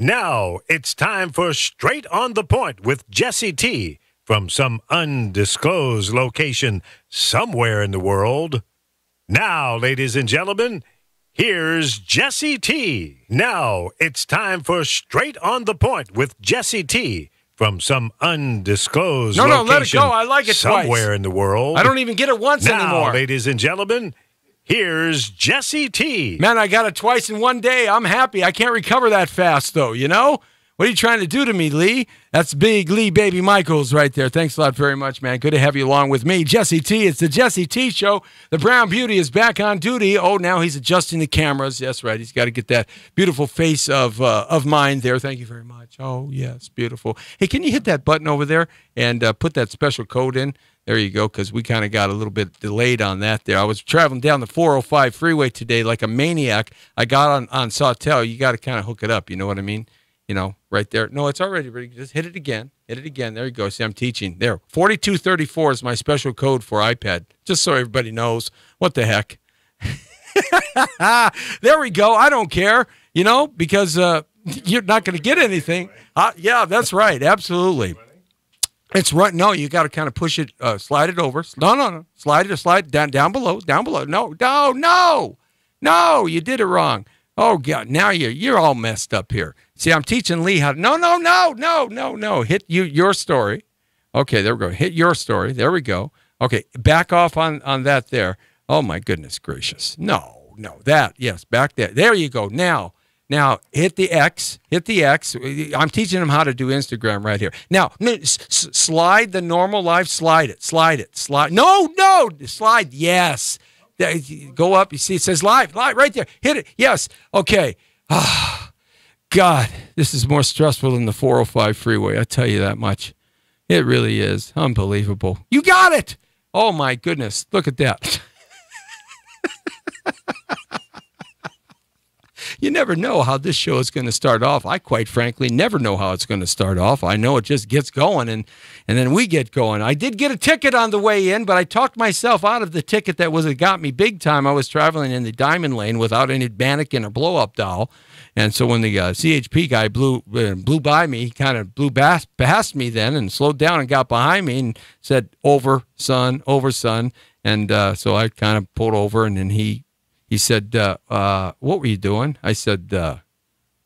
Now it's time for Straight on the Point with Jesse T. from some undisclosed location somewhere in the world. Now, ladies and gentlemen, here's Jesse T. Now it's time for Straight on the Point with Jesse T. from some undisclosed location No, let it go. I like it somewhere twice. in the world. I don't even get it once now, anymore. ladies and gentlemen, here's Jesse T. Man, I got it twice in one day. I'm happy. I can't recover that fast, though, you know? What are you trying to do to me, Lee? That's Big Lee Baby Michaels right there. Thanks a lot very much, man. Good to have you along with me. Jesse T. It's the Jesse T. Show. The Brown Beauty is back on duty. Oh, now he's adjusting the cameras. That's right. He's got to get that beautiful face of mine there. Thank you very much. Oh, yes, beautiful. Hey, can you hit that button over there and put that special code in? There you go, because we kind of got a little bit delayed on that there. I was traveling down the 405 freeway today like a maniac. I got on Sawtell. You got to kind of hook it up. You know what I mean? You know, right there. No, it's already ready. Just hit it again. Hit it again. There you go. See, I'm teaching. There. 4234 is my special code for iPad, just so everybody knows. What the heck? There we go. I don't care, you know, because you're not going to get anything. Yeah, that's right. Absolutely. It's right. No, you got to kind of push it, slide it over. No. Slide down below. No, you did it wrong. Oh, God, now you're all messed up here. See, I'm teaching Lee how to, no. Hit your story. Okay, there we go. Hit your story. There we go. Okay, back off on that there. Oh, my goodness gracious. No, that, yes, back there. There you go. Now, hit the X. I'm teaching them how to do Instagram right here. Now, slide the normal live. Slide it. No, slide, yes. Go up. You see, it says live right there. Hit it. Yes. Okay. God, this is more stressful than the 405 freeway. I tell you that much. It really is. Unbelievable. You got it. Oh, my goodness. Look at that. You never know how this show is going to start off. I quite frankly never know how it's going to start off. I know it just gets going, and then we get going. I did get a ticket on the way in, but I talked myself out of the ticket that got me big time. I was traveling in the Diamond Lane without any mannequin or blow-up doll. And so when the CHP guy blew by me, he kind of blew past me then and slowed down and got behind me and said, over, son. And so I kind of pulled over, and then he said, what were you doing? I said,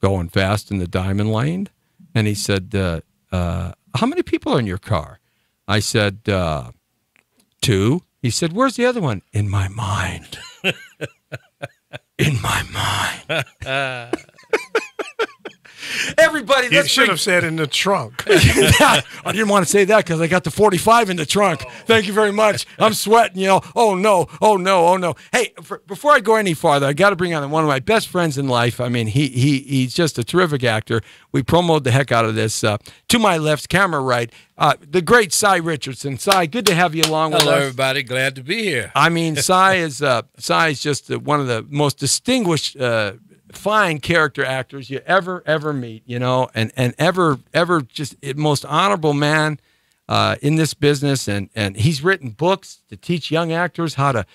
going fast in the Diamond Lane. And he said, how many people are in your car? I said, 2. He said, where's the other one? In my mind. In my mind. Everybody, you should have said in the trunk. I didn't want to say that because I got the 45 in the trunk. Thank you very much. I'm sweating, you know. Oh, no. Hey, before I go any farther, I got to bring on one of my best friends in life. I mean, he's just a terrific actor. We promoted the heck out of this. To my left, camera right, the great Cy Richardson. Cy, good to have you along with us. Hello, everybody. Glad to be here. I mean, Cy is just one of the most distinguished fine character actors you ever meet, you know, and ever just most honorable man in this business, and he's written books to teach young actors how to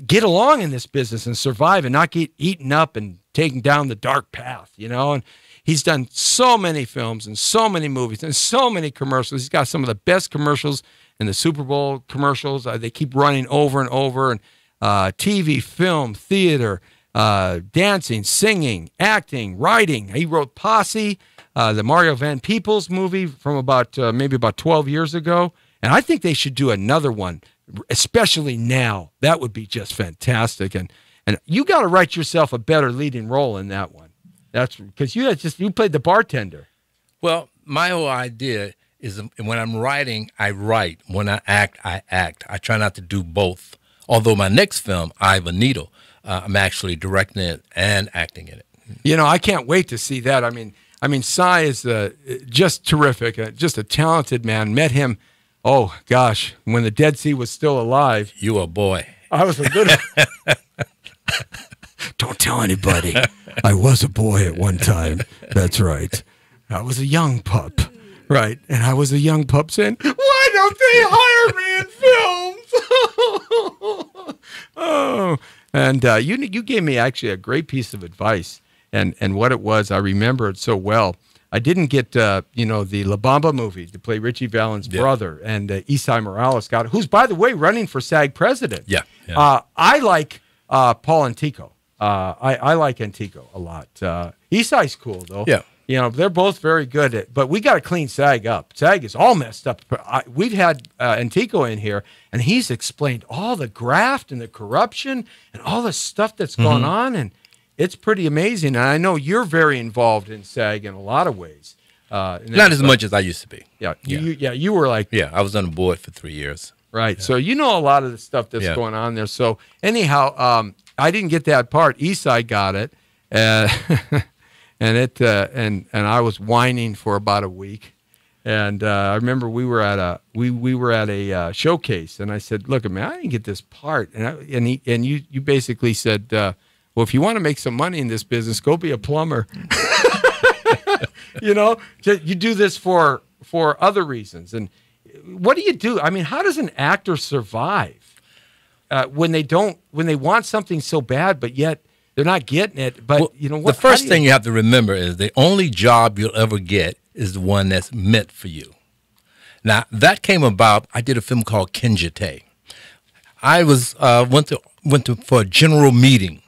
get along in this business and survive and not get eaten up and taken down the dark path, you know. And he's done so many films and so many movies and so many commercials. He's got some of the best commercials in the Super Bowl commercials. They keep running over and over, and TV, film, theater, dancing, singing, acting, writing. He wrote Posse, the Mario Van Peebles movie from maybe about 12 years ago. And I think they should do another one, especially now. That would be just fantastic. And you got to write yourself a better leading role in that one. That's because you played the bartender. Well, my whole idea is when I'm writing, I write. When I act, I act. I try not to do both. Although my next film, Ivan Needle, I'm actually directing it and acting in it. You know, I can't wait to see that. I mean, Cy is just terrific, just a talented man. Met him, oh gosh, when the Dead Sea was still alive. You a boy. I was a good. Don't tell anybody. I was a boy at one time. That's right. I was a young pup. Right. And I was a young pup saying, why don't they hire me in films? Oh. And you gave me actually a great piece of advice. and what it was. I remember it so well. I didn't get the La Bamba movie to play Richie Valens' brother, and Esai Morales got it, who's, by the way, running for SAG president. Yeah. I like Paul Antico. I like Antico a lot. Esai's cool though. Yeah. They're both very good. But we got to clean SAG up. SAG is all messed up. We've had Antico in here, and he's explained all the graft and the corruption and all the stuff that's gone on, and it's pretty amazing. And I know you're very involved in SAG in a lot of ways. Not as much as I used to be. Yeah. You were like. Yeah, I was on the board for 3 years. Right. Yeah. So you know a lot of the stuff that's going on there. So anyhow, I didn't get that part. Esai got it. And I was whining for about a week. And I remember we were at a showcase, and I said, "Look, man, I didn't get this part." And you basically said, "Well, if you want to make some money in this business, go be a plumber." You do this for other reasons. And what do you do? I mean, how does an actor survive when they want something so bad, but yet they're not getting it? But the first thing you have to remember is the only job you'll ever get is the one that's meant for you. Now, that came about. I did a film called Kinjite. I was went to for a general meeting.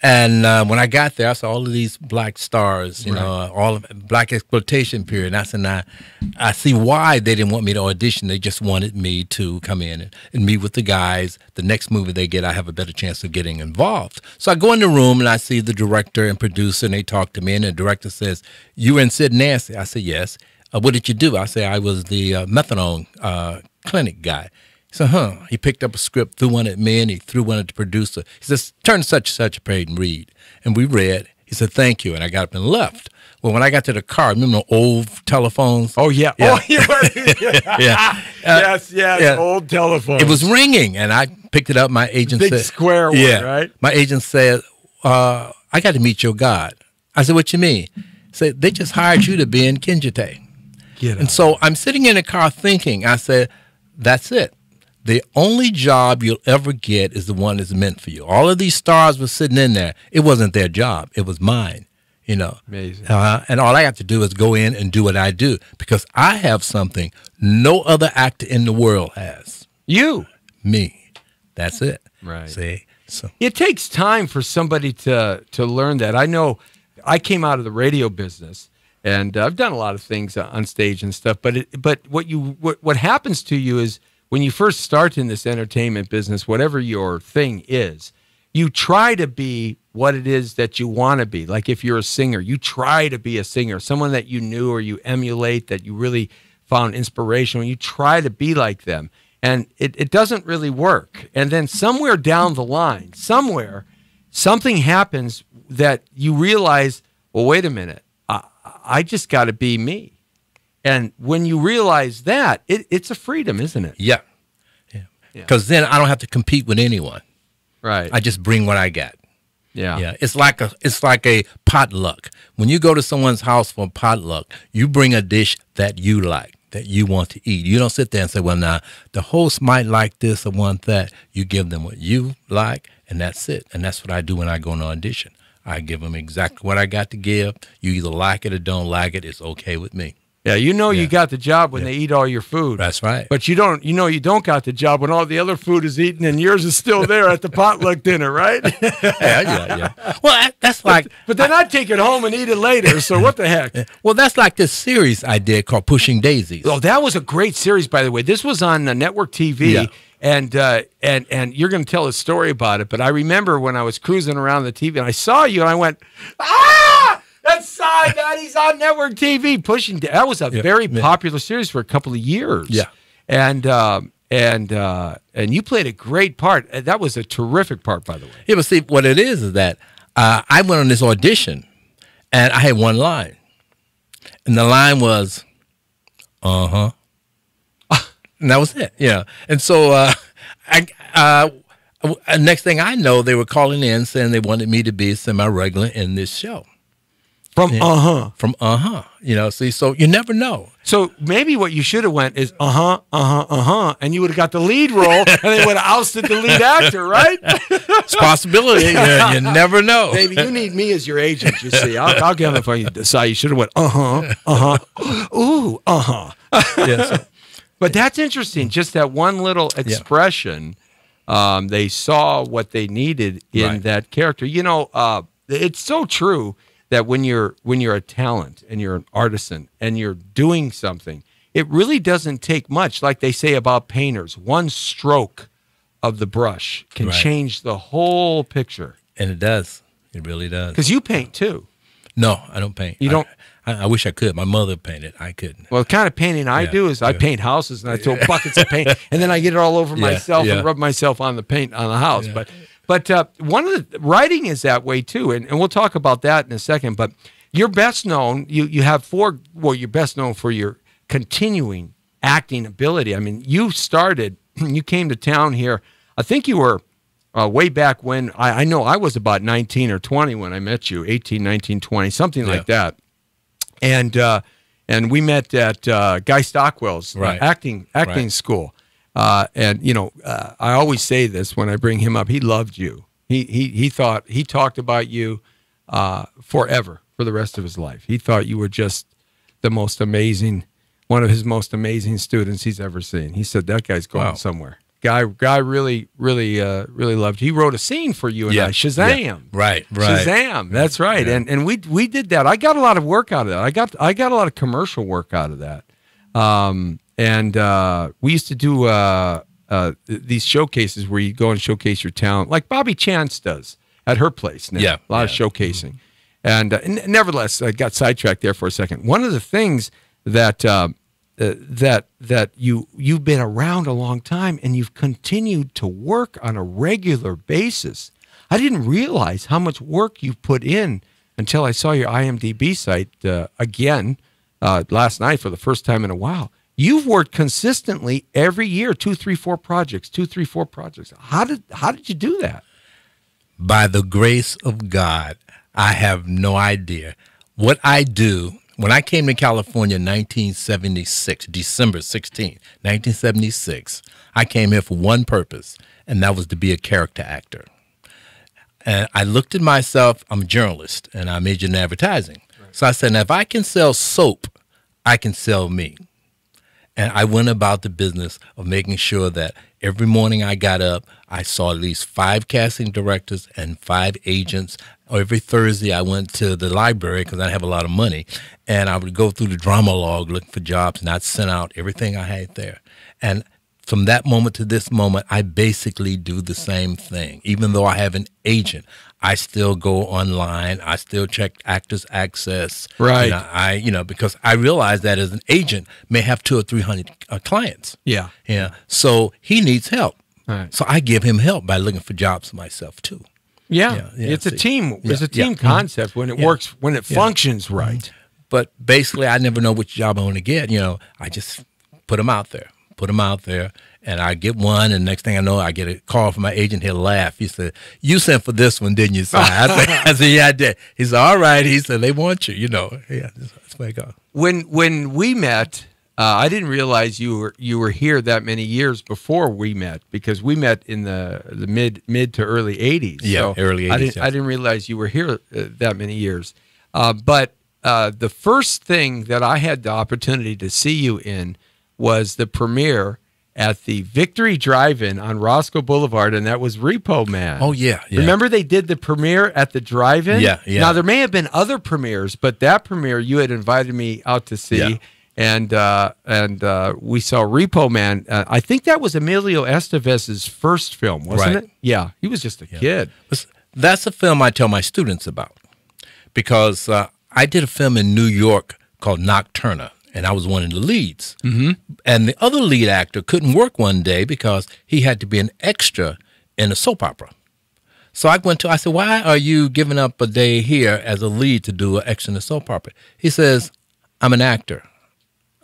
And when I got there, I saw all of these black stars, all of black exploitation period. And I said, I see why they didn't want me to audition. They just wanted me to come in and meet with the guys. The next movie they get, I have a better chance of getting involved. So I go in the room and I see the director and producer, and they talk to me. And the director says, "You were in Sid Nancy?" I said, "Yes." "What did you do?" I say, "I was the methadone clinic guy." He said, He picked up a script, threw one at me, and he threw one at the producer. He says, "Turn such a page and read." And we read. He said, "Thank you." And I got up and left. Well, when I got to the car, remember the old telephones? Oh, yeah. Yeah. Yes, old telephones. It was ringing, and I picked it up. My agent Big said. Square one, right? My agent said, "I got to meet your God." I said, "What you mean?" He said, "They just hired you to be in Kinjite." And so I'm sitting in the car thinking, I said, that's it. The only job you'll ever get is the one that's meant for you. All of these stars were sitting in there. It wasn't their job. It was mine, Amazing. And all I have to do is go in and do what I do, because I have something no other actor in the world has. You. Me. That's it. Right. See? So it takes time for somebody to learn that. I know I came out of the radio business, and I've done a lot of things on stage and stuff, but what happens to you is, when you first start in this entertainment business, whatever your thing is, you try to be what it is that you want to be. Like if you're a singer, you try to be a singer, someone that you knew or you emulate, that you really found inspiration when you try to be like them. And it doesn't really work. And then somewhere down the line, something happens that you realize, well, wait a minute, I just got to be me. And when you realize that, it's a freedom, isn't it? Yeah. Because then I don't have to compete with anyone. Right. I just bring what I got. Yeah. Yeah. It's like a potluck. When you go to someone's house for a potluck, you bring a dish that you like, that you want to eat. You don't sit there and say, well, now, the host might like this or want that. You give them what you like, and that's it. And that's what I do when I go on audition. I give them exactly what I got to give. You either like it or don't like it. It's okay with me. Yeah, you got the job when they eat all your food. That's right. But you don't got the job when all the other food is eaten and yours is still there at the potluck dinner, right? Yeah. Well, that's like... But then I'd take it home and eat it later, so what the heck? Well, that's like this series I did called Pushing Daisies. Oh, that was a great series, by the way. This was on network TV, and you're going to tell a story about it, but I remember when I was cruising around the TV, and I saw you, and I went, ah! That's Cy, Daddy's on network TV. Pushing. That was a very popular series for a couple of years. Yeah, and you played a great part. That was a terrific part, by the way. Yeah, but see, what it is that I went on this audition, and I had one line, and the line was, and that was it. Yeah, and so next thing I know, they were calling in saying they wanted me to be semi-regular in this show. From From You know, see, so you never know. So maybe what you should have went is and you would have got the lead role, and they would have ousted the lead actor, right? It's a possibility. You never know. Baby, you need me as your agent. You see, I'll get it for you. Decide you should have went ooh Yeah, so, But that's interesting. Just that one little expression. They saw what they needed in that character. You know, it's so true that when you're a talent and you're an artisan and you're doing something, it really doesn't take much. Like they say about painters, one stroke of the brush can change the whole picture. and it does. It really does. Because you paint too. No, I don't paint. You don't? I wish I could. My mother painted. I couldn't. Well, the kind of painting I do is I paint houses and I throw buckets of paint and then I get it all over myself and rub myself on the paint on the house. Yeah. But one of the writing is that way too, and we'll talk about that in a second. But you're best known. You have you're best known for your continuing acting ability. I mean, you came to town here. I think you were way back when. I know I was about 19 or 20 when I met you, 18, 19, 20, something like that. And we met at Guy Stockwell's acting school. And you know, I always say this when I bring him up. He loved you. He talked about you forever, for the rest of his life. He thought you were just the most amazing, one of his most amazing students he's ever seen. He said that guy's going somewhere. Guy really loved you. He wrote a scene for you and I, Shazam. Yeah. Right. Shazam. That's right. Yeah. And we did that. I got a lot of work out of that. I got a lot of commercial work out of that. And we used to do these showcases where you go and showcase your talent, like Bobby Chance does at her place now. Yeah. A lot of showcasing. And nevertheless, I got sidetracked there for a second. One of the things that you've been around a long time and you've continued to work on a regular basis. I didn't realize how much work you've put in until I saw your IMDb site again last night for the first time in a while. You've worked consistently every year, 2, 3, 4 projects. How did you do that? By the grace of God, I have no idea. What I do, when I came to California in 1976, December 16th, 1976, I came here for one purpose, and that was to be a character actor. And I looked at myself, I'm a journalist, and I majored in advertising. Right. So I said, now, if I can sell soap, I can sell me. And I went about the business of making sure that every morning I got up, I saw at least 5 casting directors and 5 agents. Every Thursday I went to the library because I have a lot of money, and I would go through the drama log looking for jobs, and I'd send out everything I had there. And from that moment to this moment, I basically do the same thing. Even though I have an agent, I still go online. I still check Actors Access. Right. Because I realize that as an agent may have 200 or 300 clients. Yeah. Yeah. So he needs help. Right. So I give him help by looking for jobs myself too. Yeah. It's a team. It's a team concept when it works, when it functions right. But basically, I never know which job I want to get. I just put them out there. And I get one, and next thing I know, I get a call from my agent. He'll laugh. He said, "You sent for this one, didn't you, Si?" I said, "Yeah, I did." He said, "All right." He said, "They want you." Yeah, that's where I go. When we met, I didn't realize you were here that many years before we met, because we met in the mid to early 80s. Yeah, so early 80s. I didn't realize you were here that many years. But the first thing that I had the opportunity to see you in was the premiere at the Victory Drive-In on Roscoe Boulevard, and that was Repo Man. Oh, yeah. Remember they did the premiere at the drive-in? Yeah. Now, there may have been other premieres, but that premiere you had invited me out to see, and we saw Repo Man. I think that was Emilio Estevez's first film, wasn't it? Yeah, he was just a kid. That's a film I tell my students about, because I did a film in New York called Nocturna, and I was one of the leads. Mm-hmm. And the other lead actor couldn't work one day because he had to be an extra in a soap opera. So I said, "Why are you giving up a day here as a lead to do an extra in a soap opera?" He says, "I'm an actor."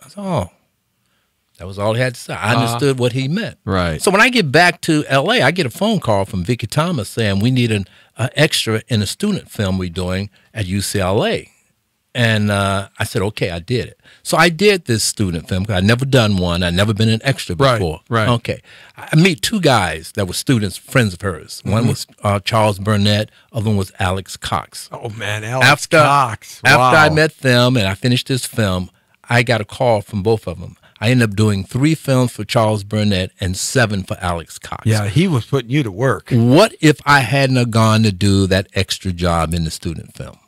I said, "Oh." That was all he had to say. I understood what he meant. Right. So when I get back to L.A., I get a phone call from Vicki Thomas saying we need an extra in a student film we're doing at UCLA. And I said, okay, I did it. So I did this student film because I'd never done one. I'd never been an extra before. Right. Okay. I meet two guys that were students, friends of hers. One was Charles Burnett. Other one was Alex Cox. Oh, man, Alex Cox. After Wow. I met them and I finished this film, I got a call from both of them. I ended up doing 3 films for Charles Burnett and 7 for Alex Cox. Yeah, he was putting you to work. What if I hadn't have gone to do that extra job in the student film?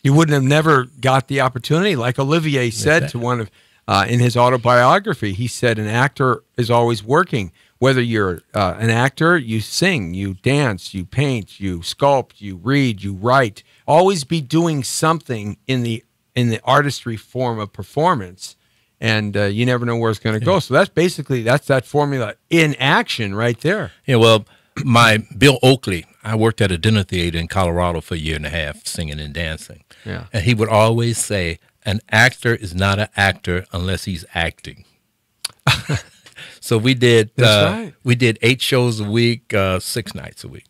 You wouldn't have never got the opportunity. Like Olivier said to one of, in his autobiography, he said an actor is always working. Whether you're an actor, you sing, you dance, you paint, you sculpt, you read, you write. Always be doing something in the artistry form of performance, and you never know where it's going to go. So that's that formula in action right there. Yeah, well, my Bill Oakley, I worked at a dinner theater in Colorado for a year and a half, singing and dancing. Yeah. And he would always say, an actor is not an actor unless he's acting. So we did That's right. 8 shows a week, 6 nights a week.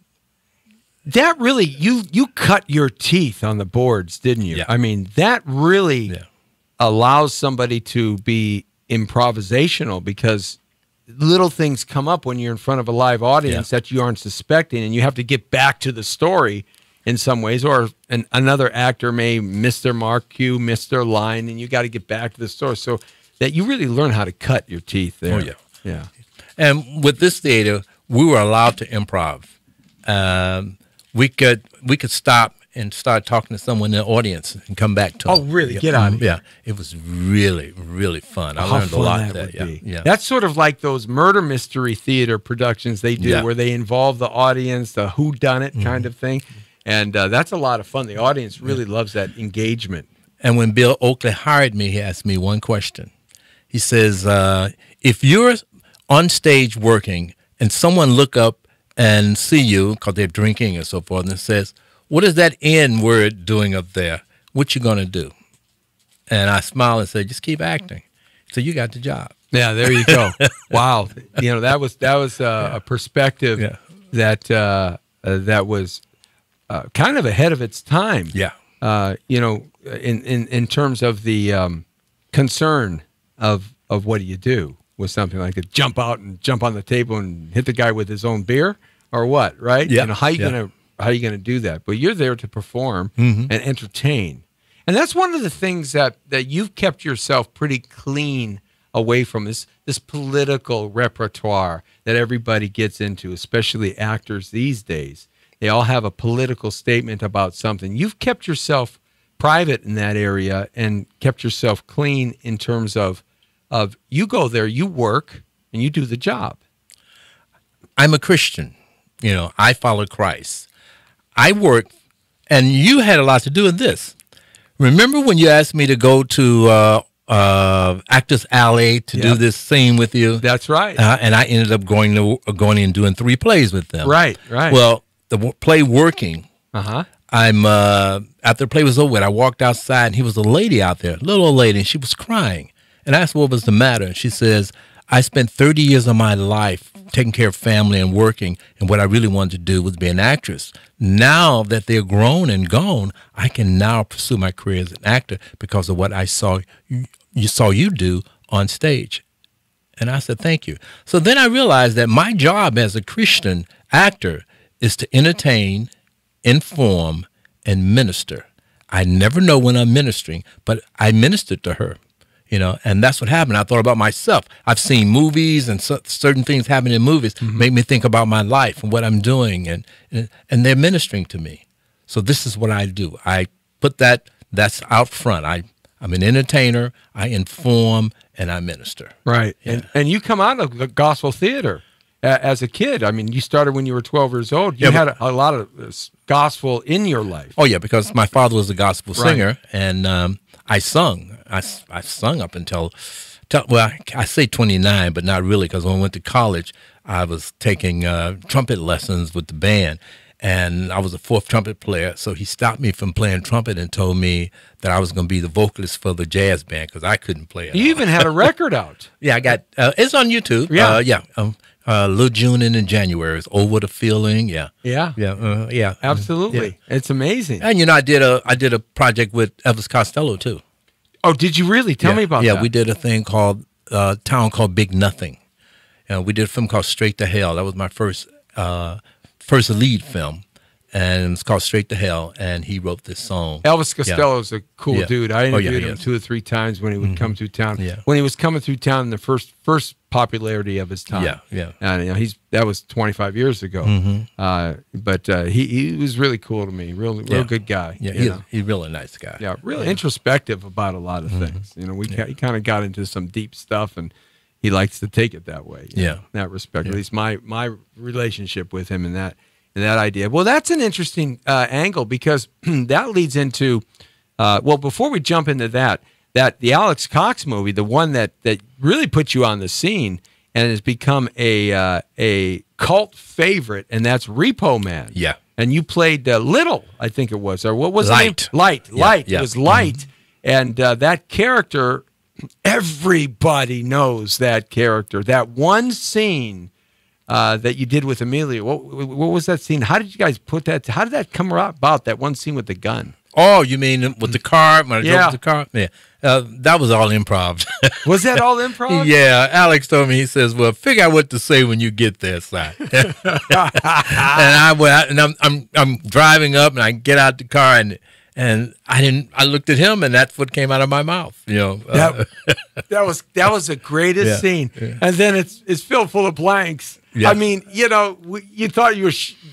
That really, you cut your teeth on the boards, didn't you? Yeah. I mean, that really allows somebody to be improvisational, because little things come up when you're in front of a live audience that you aren't suspecting, and you have to get back to the story in some ways, or another actor may miss their mark, cue, miss their line, and you got to get back to the story. So that you really learn how to cut your teeth there. Oh, yeah. Yeah. And with this theater, we were allowed to improv. We could stop and start talking to someone in the audience and come back to them. Oh, really? Get out of here. Yeah, it was really, really fun. I How learned a fun lot that there. would be. Yeah. That's sort of like those murder mystery theater productions they do, where they involve the audience, the whodunit kind of thing. And that's a lot of fun. The audience really loves that engagement. And when Bill Oakley hired me, he asked me one question. He says, if you're on stage working and someone look up and see you because they're drinking and so forth, and says, what is that N word doing up there? What you going to do? And I smiled and said, just keep acting. So you got the job. Yeah, there you go. Wow. You know, that was a perspective that was kind of ahead of its time. Yeah. You know, in terms of the concern of what do you do with something like that? Jump out and jump on the table and hit the guy with his own beer, or what? Right? Yeah. You know, how are you gonna do that? But you're there to perform and entertain, and that's one of the things that you've kept yourself pretty clean away from, this political repertoire that everybody gets into, especially actors these days. They all have a political statement about something. You've kept yourself private in that area and kept yourself clean in terms of you go there, you work, and you do the job. I'm a Christian. You know, I follow Christ. I work, and you had a lot to do with this. Remember when you asked me to go to Actors Alley to do this scene with you? That's right. And I ended up going and doing 3 plays with them. Right. Well, the play Working. I'm after the play was over, I walked outside, and he was a lady out there, a little old lady, and she was crying. And I asked what was the matter. And she says, I spent 30 years of my life taking care of family and working, and what I really wanted to do was be an actress. Now that they're grown and gone, I can now pursue my career as an actor because of what I saw you do on stage. And I said, thank you. So then I realized that my job as a Christian actor is to entertain, inform, and minister. I never know when I'm ministering, but I ministered to her. You know, and that's what happened. I thought about myself. I've seen movies, and certain things happen in movies make me think about my life and what I'm doing, and they're ministering to me. So this is what I do. I put that's out front. I'm an entertainer. I inform and I minister. Right. Yeah. And you come out of the gospel theater as a kid. I mean, you started when you were 12 years old. You had a lot of gospel in your life. Oh yeah, because my father was a gospel singer, and I sung. I sung up until well, I say 29, but not really, because when I went to college, I was taking trumpet lessons with the band, and I was a 4th trumpet player. So he stopped me from playing trumpet and told me that I was going to be the vocalist for the jazz band because I couldn't play it. You even had a record out. Yeah, I got it's on YouTube. Yeah. Little June and in January. It's Over the Feeling. Yeah. Yeah. Absolutely. Yeah. It's amazing. And I did a project with Elvis Costello too. Oh, did you really? Tell me about that. Yeah, we did a thing called town called Big Nothing. We did a film called Straight to Hell. That was my first lead film. And it's called Straight to Hell, and he wrote this song. Elvis Costello is a cool dude. I interviewed him is. 2 or 3 times when he would come through town. Yeah. When he was coming through town in the first popularity of his time. Yeah. And that was 25 years ago. But he was really cool to me. Real good guy. Yeah, he's a really nice guy. Yeah, really introspective about a lot of things. He kind of got into some deep stuff, and he likes to take it that way. In that respect. At least my relationship with him in that idea. Well, that's an interesting angle, because that leads into before we jump into that the Alex Cox movie, the one that really put you on the scene and has become a cult favorite, and that's Repo Man. Yeah. And you played Little, I think it was, or what was Light. it? Light. Yeah. It was Light, and that character, everybody knows that character. That one scene that you did with Emilio. What was that scene? How did you guys put that? How did that come about? That one scene with the gun. Oh, you mean with the car? When I drove the car? Yeah. That was all improv. Was that all improv? Yeah. Alex told me, he says, well, figure out what to say when you get there, Si. And I'm driving up, and I get out the car, and I looked at him, and that's what came out of my mouth. That was the greatest scene. Yeah. And then it's filled full of blanks. Yeah. I mean, you thought you were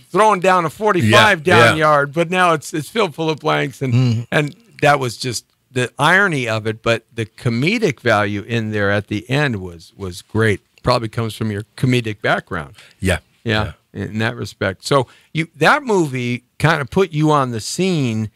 throwing down a 45 down yard, but now it's filled full of blanks, and that was just the irony of it. But the comedic value in there at the end was great. Probably comes from your comedic background. Yeah. In that respect. So that movie kind of put you on the scene.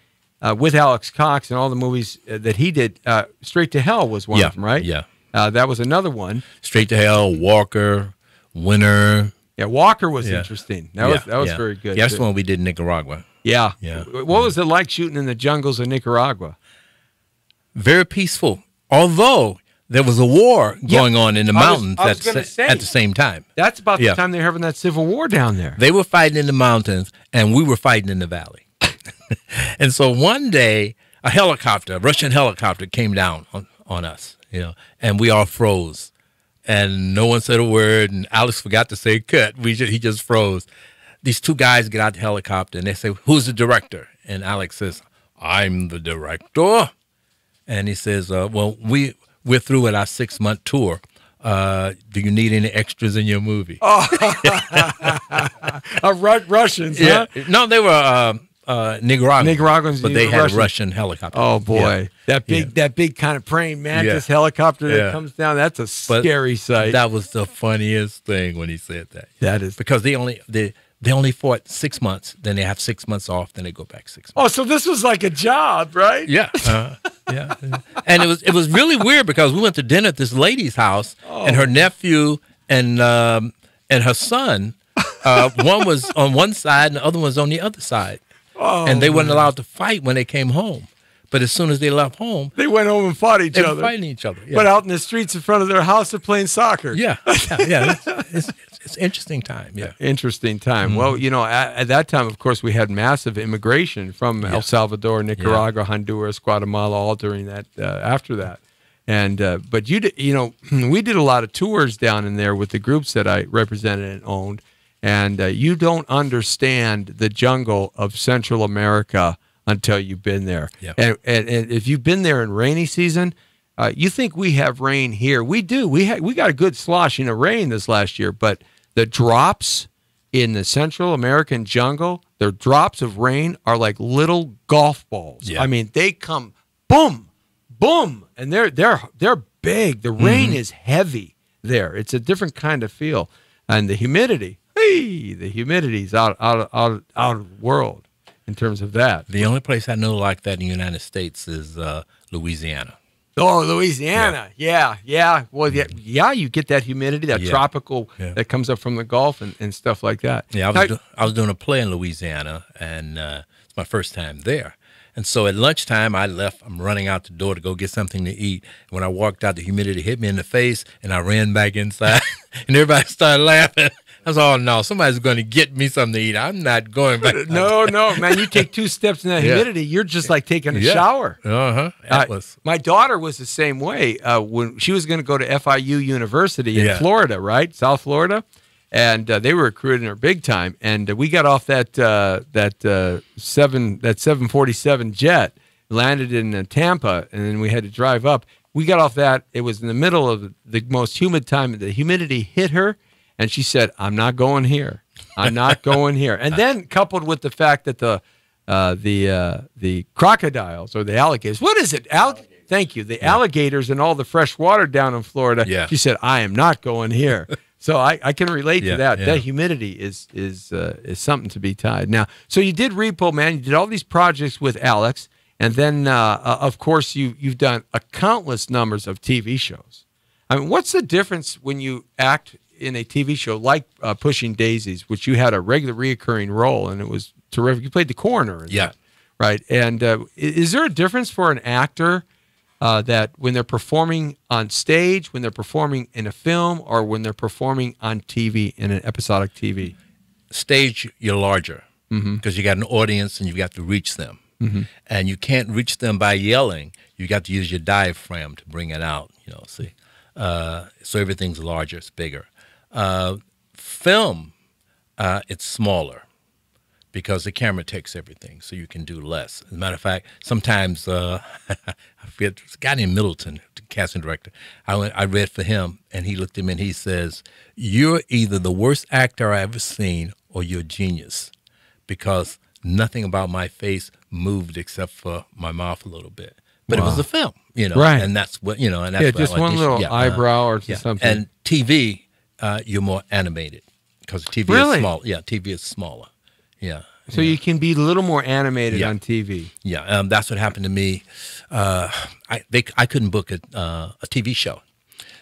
With Alex Cox and all the movies that he did. Straight to Hell was one of them, right? Yeah. That was another one. Straight to Hell, Walker, Winner. Yeah, Walker was interesting. That was very good. Yeah, that's the one we did in Nicaragua. Yeah. What was it like shooting in the jungles of Nicaragua? Very peaceful. Although there was a war going on in the mountains at the same time. That's about the time they were having that civil war down there. They were fighting in the mountains, and we were fighting in the valley. And so one day, a Russian helicopter came down on us, and we all froze. And no one said a word, and Alex forgot to say cut. He just froze. These 2 guys get out the helicopter, and they say, who's the director? And Alex says, I'm the director. And he says, well, we're through with our 6-month tour. Do you need any extras in your movie? Russians, huh? No, they were Nicaraguans, but they had a Russian helicopter. Oh boy, that big kind of praying mantis helicopter that comes down. That's a scary sight. That was the funniest thing when he said that. That is because they only fought 6 months. Then they have 6 months off. Then they go back 6 months. Oh, so this was like a job, right? Yeah, yeah. And it was really weird because we went to dinner at this lady's house, and her nephew and her son. One was on one side, and the other one was on the other side. Oh, and they weren't allowed to fight when they came home. But as soon as they left home, they went home and fought each other. They were fighting each other. Yeah. But out in the streets in front of their house, they're playing soccer. Yeah. It's interesting time. Yeah, interesting time. Well, at that time, of course, we had massive immigration from El Salvador, Nicaragua, Honduras, Guatemala, all during that. After that, and but we did a lot of tours down in there with the groups that I represented and owned. And you don't understand the jungle of Central America until you've been there. Yep. And if you've been there in rainy season, you think we have rain here. We do. We got a good sloshing of rain this last year, but the drops in the Central American jungle, the drops of rain are like little golf balls. Yeah. I mean, they come boom, boom, and they're big. The rain is heavy there. It's a different kind of feel. And the humidity. The humidity's out of world in terms of that. The only place I know like that in the United States is Louisiana. Oh, Louisiana. Yeah. Well, you get that humidity, that tropical that comes up from the Gulf and stuff like that. Yeah, I was doing a play in Louisiana, and it's my first time there. And so at lunchtime, I left. I'm running out the door to go get something to eat. When I walked out, the humidity hit me in the face, and I ran back inside. And everybody started laughing. I was, oh, no, somebody's going to get me something to eat. I'm not going back. No, man, you take 2 steps in that humidity, you're just like taking a shower. My daughter was the same way. When she was going to go to FIU University in Florida, right? South Florida. And they were recruiting her big time. And we got off that 747 jet, landed in Tampa, and then we had to drive up. We got off that. It was in the middle of the most humid time. The humidity hit her, and she said, I'm not going here. I'm not going here. And then coupled with the fact that the crocodiles or the alligators, what is it? Thank you. The alligators and all the fresh water down in Florida. She said, I am not going here. So I can relate to that. That humidity is something to be tied. Now, so you did Repo Man. You did all these projects with Alex, and then of course you've done a countless numbers of TV shows. I mean, what's the difference when you act in a TV show like Pushing Daisies, which you had a regular reoccurring role, and it was terrific. You played the coroner. Right. And is there a difference for an actor? That when they're performing on stage, when they're performing in a film, or when they're performing on TV in an episodic TV? Stage, you're larger because you got an audience and you got to reach them. And you can't reach them by yelling. You got to use your diaphragm to bring it out, see. So everything's larger, it's bigger. Film, it's smaller, because the camera takes everything, so you can do less. As a matter of fact, sometimes I forget, a guy named Middleton, the casting director. I read for him, and he looked at me and he says, "You're either the worst actor I ever seen, or you're a genius, because nothing about my face moved except for my mouth a little bit." But it was a film, right? And that's what and that's what just one little eyebrow or something. And TV, you're more animated because TV is small. Yeah, TV is smaller. Yeah. So you can be a little more animated on TV. Yeah, that's what happened to me. I couldn't book a TV show,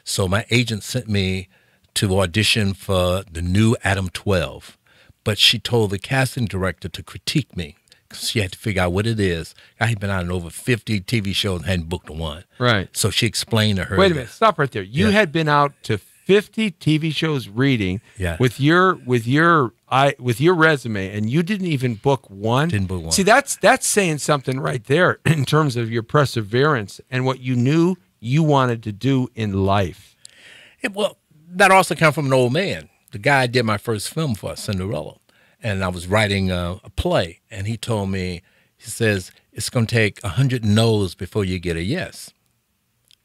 so my agent sent me to audition for the new Adam 12, but she told the casting director to critique me because she had to figure out what it is. I had been on over 50 TV shows and hadn't booked one. Right. So she explained to her. Wait a minute, stop right there. You had been out to 50 TV shows reading with your resume, and you didn't even book one. Didn't book one. See, that's saying something right there in terms of your perseverance and what you knew you wanted to do in life. Well, that also came from an old man. The guy I did my first film for, Cinderella, and I was writing a play, and he told me, he says, it's going to take 100 no's before you get a yes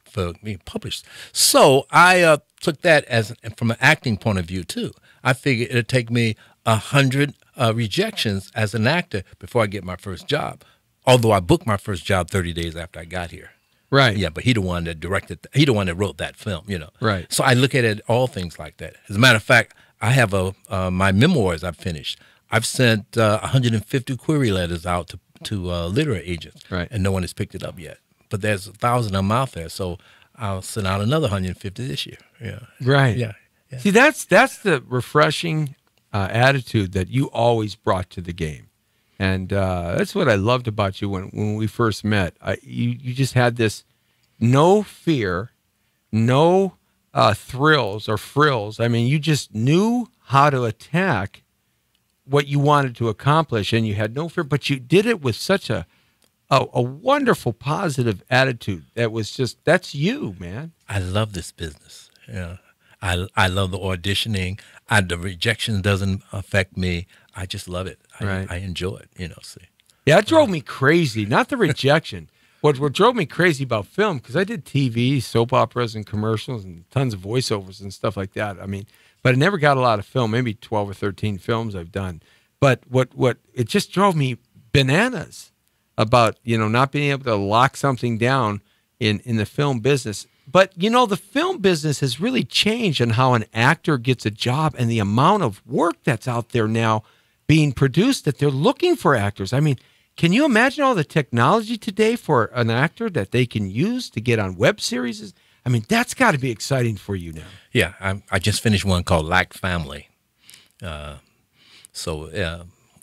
for being published. So I took that as from an acting point of view too. I figured it'd take me 100 rejections as an actor before I get my first job. Although I booked my first job 30 days after I got here. Right. Yeah, but he the one that directed. He the one that wrote that film. Right. So I look at it all things like that. As a matter of fact, I have my memoirs I've finished. I've sent 150 query letters out to literary agents, and no one has picked it up yet. But there's 1,000 of them out there, so I'll send out another 150 this year. Yeah. Right. Yeah. See, that's the refreshing attitude that you always brought to the game, and that's what I loved about you when we first met. You just had this no fear, no thrills or frills. I mean, you just knew how to attack what you wanted to accomplish, and you had no fear, but you did it with such a wonderful, positive attitude. That was just, that's you, man. I love this business. Yeah. I love the auditioning. The rejection doesn't affect me. I just love it. I enjoy it, see. Yeah, it drove me crazy. Not the rejection. What drove me crazy about film, because I did TV, soap operas and commercials and tons of voiceovers and stuff like that. I mean, but I never got a lot of film, maybe 12 or 13 films I've done. But what it just drove me bananas about, not being able to lock something down in the film business. But, the film business has really changed on how an actor gets a job and the amount of work that's out there now being produced that they're looking for actors. I mean, can you imagine all the technology today for an actor that they can use to get on web series? I mean, that's got to be exciting for you now. Yeah, I just finished one called Lack Family.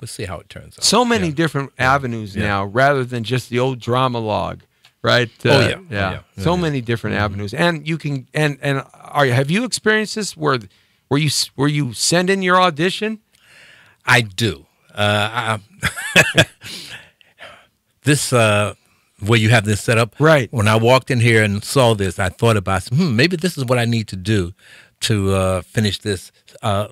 we'll see how it turns out. So many different avenues now, rather than just the old drama log, right? So many different avenues, and you can have you experienced this where you send in your audition? I do. This where you have this set up, right? When I walked in here and saw this, I thought about maybe this is what I need to do to finish this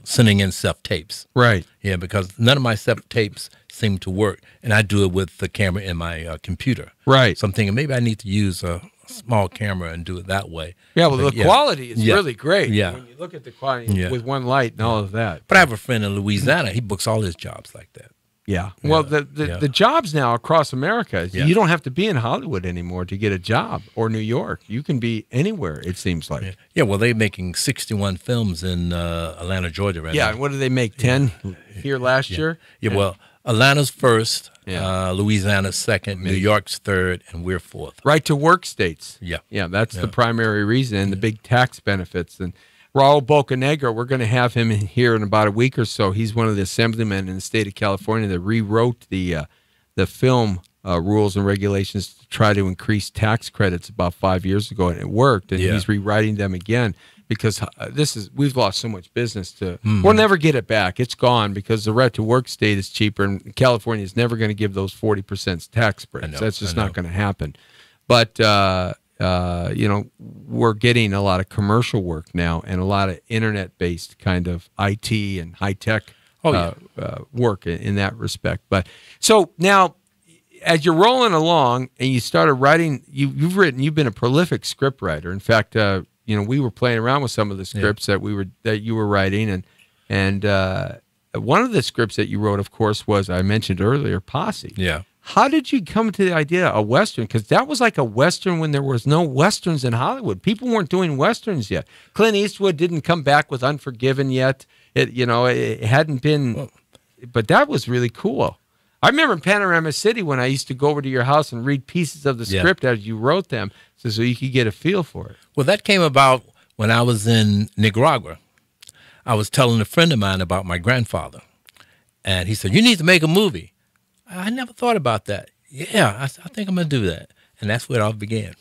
sending in self-tapes. Right. Yeah, because none of my self-tapes seem to work, and I do it with the camera in my computer. Right. So I'm thinking maybe I need to use a small camera and do it that way. Yeah, well, the quality is really great. Yeah. When you look at the quality with one light and all of that. But I have a friend in Louisiana. He books all his jobs like that. Yeah. Well, the jobs now across America, you don't have to be in Hollywood anymore to get a job, or New York. You can be anywhere, it seems like. Yeah, well, they're making 61 films in Atlanta, Georgia right now. Yeah, what did they make, 10 here last year? Yeah, well, Atlanta's first, Louisiana's second, New York's third, and we're fourth. Right to work states. Yeah. Yeah, that's the primary reason, and the big tax benefits. And Raul Bocanegra, we're going to have him here in about a week or so. He's one of the assemblymen in the state of California that rewrote the film rules and regulations to try to increase tax credits about 5 years ago, and it worked. And he's rewriting them again because we've lost so much business to. We'll never get it back. It's gone because the right to work state is cheaper, and California is never going to give those 40% tax breaks. That's just not going to happen. But we're getting a lot of commercial work now and a lot of internet-based kind of IT and high-tech work in that respect. But so now, as you're rolling along and you started writing, you've been a prolific script writer. In fact, we were playing around with some of the scripts that you were writing, and one of the scripts that you wrote, of course, was, I mentioned earlier, Posse. Yeah. How did you come to the idea of a Western? Because that was like a Western when there was no Westerns in Hollywood. People weren't doing Westerns yet. Clint Eastwood didn't come back with Unforgiven yet. It hadn't been, but that was really cool. I remember in Panorama City when I used to go over to your house and read pieces of the script as you wrote them, so you could get a feel for it. Well, that came about when I was in Nicaragua. I was telling a friend of mine about my grandfather, and he said, "You need to make a movie." I never thought about that. Yeah, I think I'm going to do that. And that's where it all began.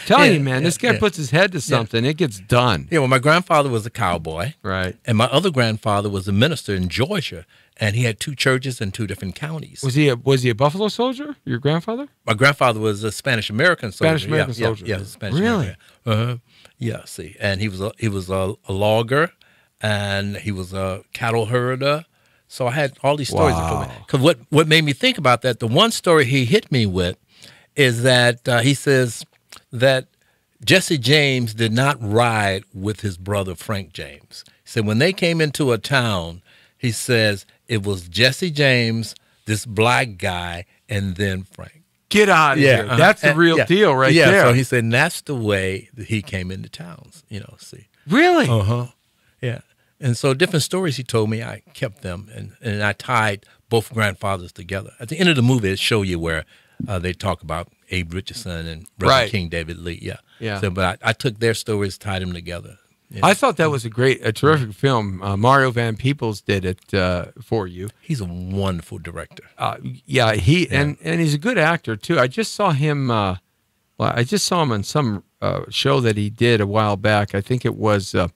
Telling you, man, this guy puts his head to something, it gets done. Yeah, well, my grandfather was a cowboy. Right. And my other grandfather was a minister in Georgia, and he had 2 churches in 2 different counties. Was he a Buffalo soldier, your grandfather? My grandfather was a Spanish-American soldier. Spanish-American soldier. Yeah, Spanish-American. Really? Yeah, see. And he was a logger, and he was a cattle herder. So I had all these stories. Because what made me think about that, the one story he hit me with is that he says that Jesse James did not ride with his brother Frank James. He said when they came into a town, he says it was Jesse James, this black guy, and then Frank. Get out of here. That's the real deal right there. Yeah, so he said, and that's the way that he came into towns, see. Really? Uh-huh. Yeah. And so different stories he told me, I kept them, and I tied both grandfathers together. At the end of the movie, it show you where they talk about Abe Richardson and Reverend King David Lee. Yeah. So, but I took their stories, tied them together. Yeah. I thought that was a terrific film. Mario Van Peebles did it for you. He's a wonderful director. And he's a good actor too. I just saw him. I just saw him on some show that he did a while back. I think it was the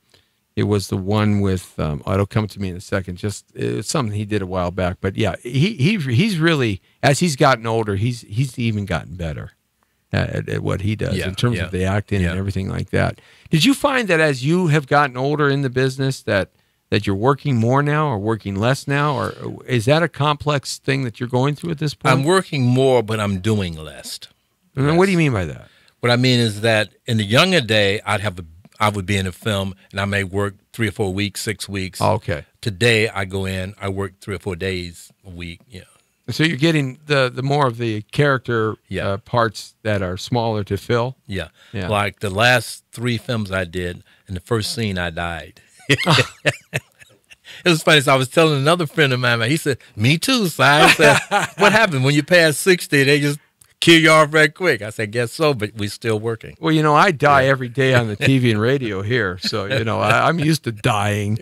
one with. It'll come to me in a second. It's something he did a while back. But yeah, he's really, as he's gotten older, he's even gotten better at what he does in terms of the acting and everything like that. Did you find that as you have gotten older in the business that you're working more now or working less now, or is that a complex thing that you're going through at this point? I'm working more, but I'm doing less. And what do you mean by that? What I mean is that in the younger day, I would be in a film and I may work 3 or 4 weeks, 6 weeks. Oh, okay. Today I go in, I work 3 or 4 days a week. So you're getting the more of the character parts that are smaller to fill? Yeah. Like the last 3 films I did, in the first scene I died. It was funny. So I was telling another friend of mine, he said, "Me too, Si." I said, "What happened when you pass 60? They just kill you off right quick." I said, "Guess so, but we're still working." Well, I die every day on the TV and radio here, so I'm used to dying.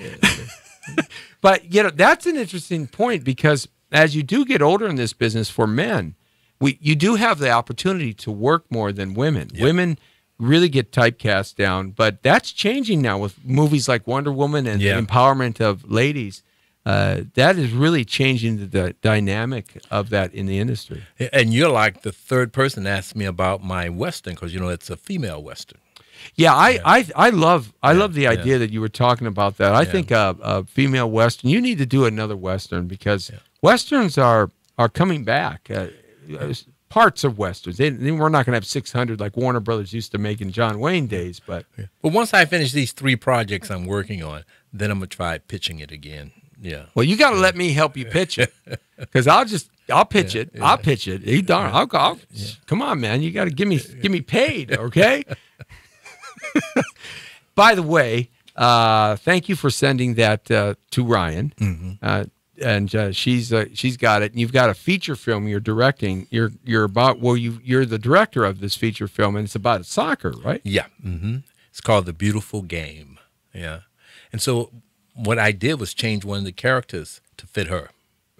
But that's an interesting point, because as you do get older in this business, for men, you do have the opportunity to work more than women. Yeah. Women really get typecast down, but that's changing now with movies like Wonder Woman and the empowerment of ladies. That is really changing the dynamic of that in the industry. And you're like the third person to ask me about my Western, because, it's a female Western. Yeah, I love the idea that you were talking about that. I think a female Western, you need to do another Western, because Westerns are coming back. Parts of Westerns. We're not going to have 600 like Warner Brothers used to make in John Wayne days. But once I finish these 3 projects I'm working on, then I'm going to try pitching it again. Yeah. Well, you got to let me help you pitch it, because I'll pitch it. I'll pitch it. You darn. I'll come on, man. You got to give me paid, okay? By the way, thank you for sending that to Ryan. Mm-hmm. And she's got it. And you've got a feature film you're directing. You're the director of this feature film, and it's about soccer, right? Yeah. Mm-hmm. It's called The Beautiful Game. Yeah. And so what I did was change one of the characters to fit her.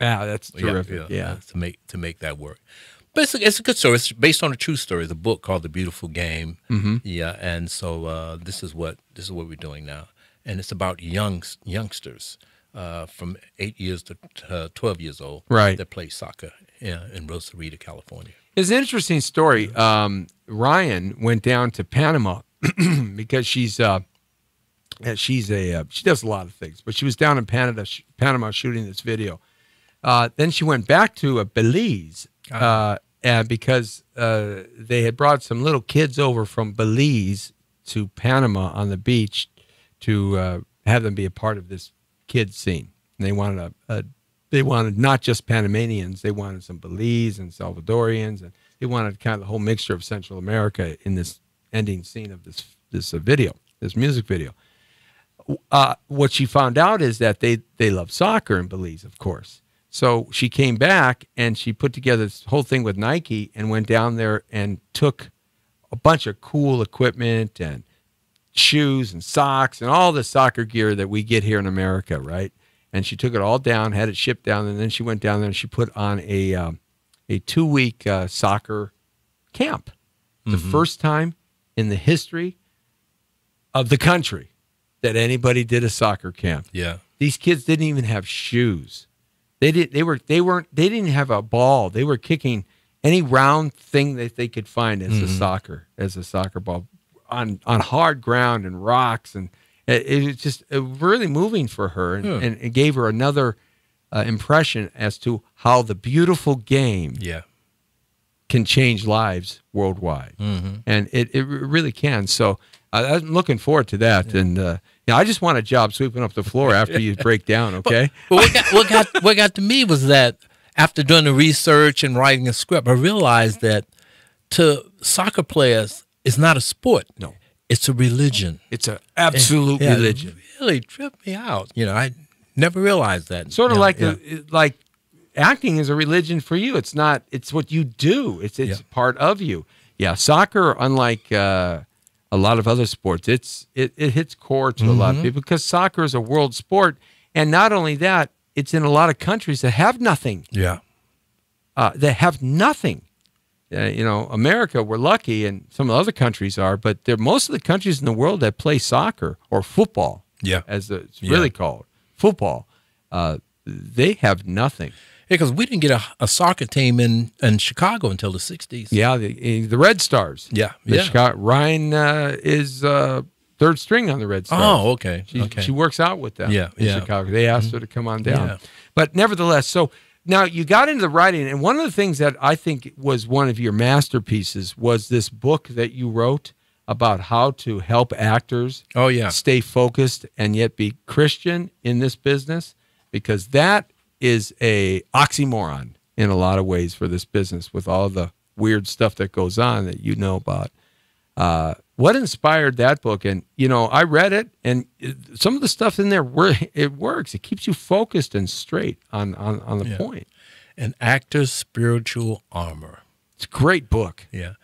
Yeah, that's terrific. Yeah. To make that work. But it's a good story. It's based on a true story. It's a book called The Beautiful Game. Mm-hmm. Yeah. And so this is what we're doing now, and it's about youngsters. From 8 years to 12 years old, right? That play soccer in Rosarito, California. It's an interesting story. Ryan went down to Panama because she does a lot of things, but she was down in Panama shooting this video. Then she went back to Belize because they had brought some little kids over from Belize to Panama on the beach to have them be a part of this kids scene. And they wanted not just Panamanians, they wanted some Belize and Salvadorians, and they wanted kind of the whole mixture of Central America in this ending scene of this music video. What she found out is that they love soccer in Belize, of course. So she came back and she put together this whole thing with Nike and went down there and took a bunch of cool equipment and shoes and socks and all the soccer gear that we get here in America, right? And she took it all down, had it shipped down, and then she went down there and she put on a 2-week soccer camp. The first time in the history of the country that anybody did a soccer camp. Yeah. These kids didn't even have shoes. They didn't have a ball. They were kicking any round thing that they could find as a soccer ball. On hard ground and rocks, and it was just really moving for her, and it gave her another impression as to how the beautiful game can change lives worldwide, and it really can. So I'm looking forward to that, and I just want a job sweeping up the floor after you break down. Okay. But what got to me was that after doing the research and writing a script, I realized that to soccer players, it's not a sport. No. It's a religion. It's an absolute religion. It really tripped me out. I never realized that. Sort of like acting is a religion for you. It's not. It's what you do. It's part of you. Yeah, soccer, unlike a lot of other sports, it hits core to a lot of people, because soccer is a world sport, and not only that, it's in a lot of countries that have nothing. Yeah. That have nothing. America, we're lucky, and some of the other countries are, but most of the countries in the world that play soccer or football, as it's really called, football, they have nothing. Yeah, because we didn't get a soccer team in Chicago until the 60s. Yeah, the Red Stars. Yeah, Ryan is third string on the Red Stars. Oh, okay. She works out with them in Chicago. They asked her to come on down. Yeah. But nevertheless, so now you got into the writing, and one of the things that I think was one of your masterpieces was this book that you wrote about how to help actors stay focused and yet be Christian in this business, because that is a oxymoron in a lot of ways for this business with all the weird stuff that goes on that you know about. What inspired that book? And, I read it, and some of the stuff in there, it works. It keeps you focused and straight on the point. An Actor's Spiritual Armor. It's a great book. Yeah.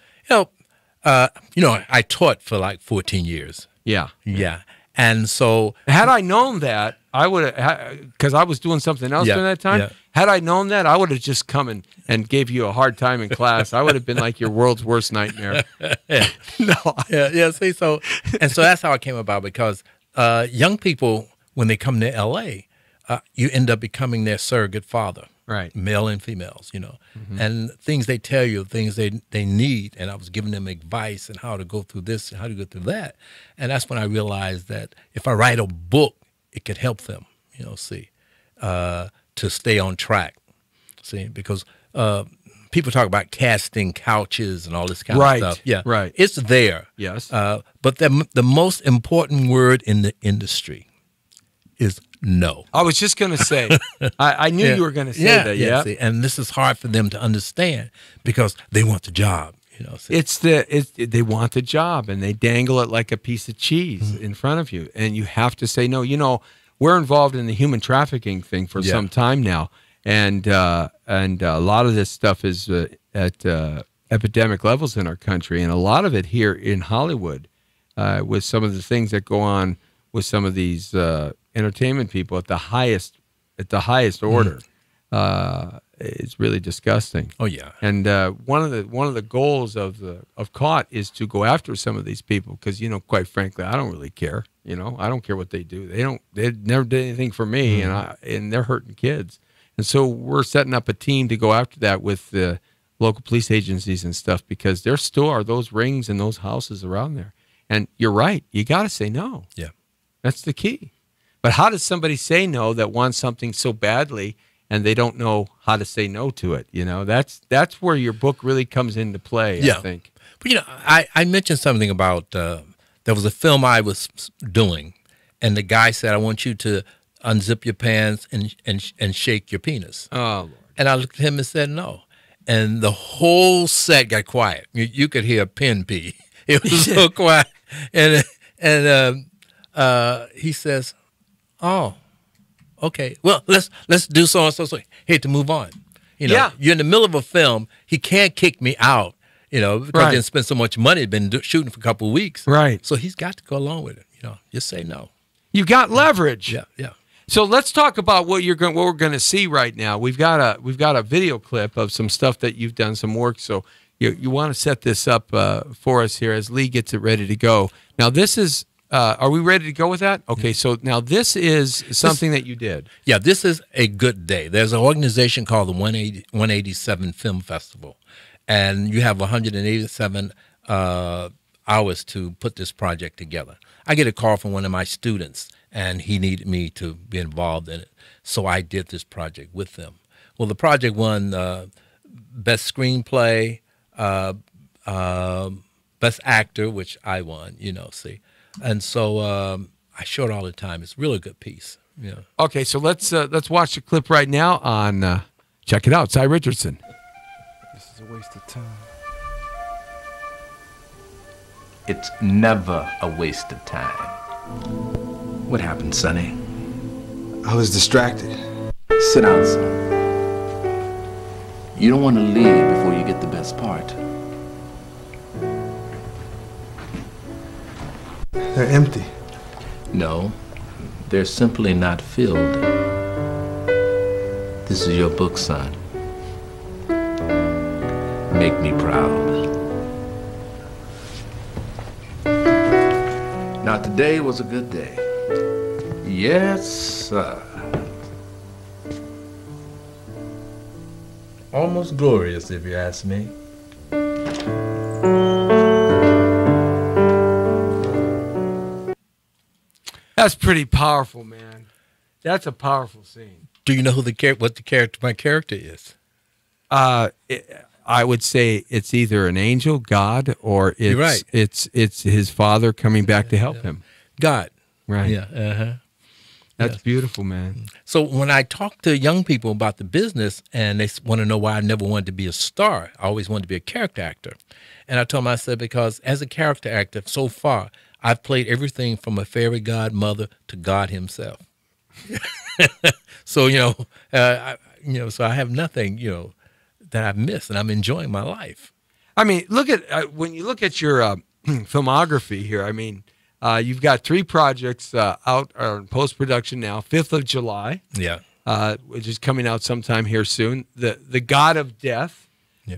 I taught for like 14 years. Yeah. Yeah. And so... Had I known that, I would have, because I was doing something else during that time. Yeah. Had I known that, I would have just come and gave you a hard time in class. I would have been like your world's worst nightmare. No. Yeah. See, so that's how it came about, because young people, when they come to L.A., you end up becoming their surrogate father. Right. Male and females, and things they tell you, things they need. And I was giving them advice and how to go through this and how to go through that. And that's when I realized that if I write a book, it could help them, to stay on track. See, because people talk about casting couches and all this kind of stuff. Yeah, right. It's there. Yes. But the most important word in the industry is no. I was just going to say, I knew you were going to say that. Yeah. See, and this is hard for them to understand because they want the job. See. They want the job, and they dangle it like a piece of cheese in front of you, and you have to say no. We're involved in the human trafficking thing for some time now, and a lot of this stuff is at epidemic levels in our country, and a lot of it here in Hollywood, with some of the things that go on with some of these entertainment people at the highest order. It's really disgusting. Oh yeah. And one of the goals of CAUT is to go after some of these people because quite frankly, I don't really care. I don't care what they do. They never did anything for me, and they're hurting kids. And so we're setting up a team to go after that with the local police agencies and stuff because there still are those rings and those houses around there. And you're right. You got to say no. Yeah. That's the key. But how does somebody say no that wants something so badly and they don't know how to say no to it? That's where your book really comes into play, I think. But, I mentioned something about there was a film I was doing, and the guy said, I want you to unzip your pants and shake your penis. Oh, Lord. And I looked at him and said no. And the whole set got quiet. You could hear a pin pee. It was so quiet. And he says, oh, okay. Well, let's do so and so. Hey, to move on. You're in the middle of a film. He can't kick me out, because he didn't spend so much money. He'd been shooting for a couple of weeks. Right. So he's got to go along with it. Just say no. You got leverage. Yeah. So let's talk about what we're going to see right now. We've got a video clip of some stuff that you've done some work. So you want to set this up for us here as Lee gets it ready to go. Now this is. Are we ready to go with that? Okay, so now this is something that you did. Yeah, this is a good day. There's an organization called the 187 Film Festival, and you have 187 hours to put this project together. I get a call from one of my students, and he needed me to be involved in it, so I did this project with them. Well, the project won Best Screenplay, Best Actor, which I won, see. And so I show it all the time. It's a really good piece. Okay, so let's watch the clip right now on check it out, Cy Richardson. This is a waste of time. It's never a waste of time. What happened, Sonny? I was distracted. Sit down, son. You don't want to leave before you get the best part. They're empty. No, they're simply not filled. This is your book, son. Make me proud. Now, today was a good day. Yes, sir. Almost glorious, if you ask me. That's pretty powerful, man. That's a powerful scene. Do you know what my character is? I would say it's either an angel, God, or it's You're right. it's his father coming back to help him. God. Right. Yeah. That's beautiful, man. So when I talk to young people about the business and they want to know why I never wanted to be a star, I always wanted to be a character actor. And I told them, I said, because as a character actor, so far, I've played everything from a fairy godmother to God himself. So, so I have nothing, that I've missed, and I'm enjoying my life. I mean, look at when you look at your filmography here. I mean, You've got 3 projects out in post-production now. 5th of July, Yeah. which is coming out sometime here soon. The God of Death,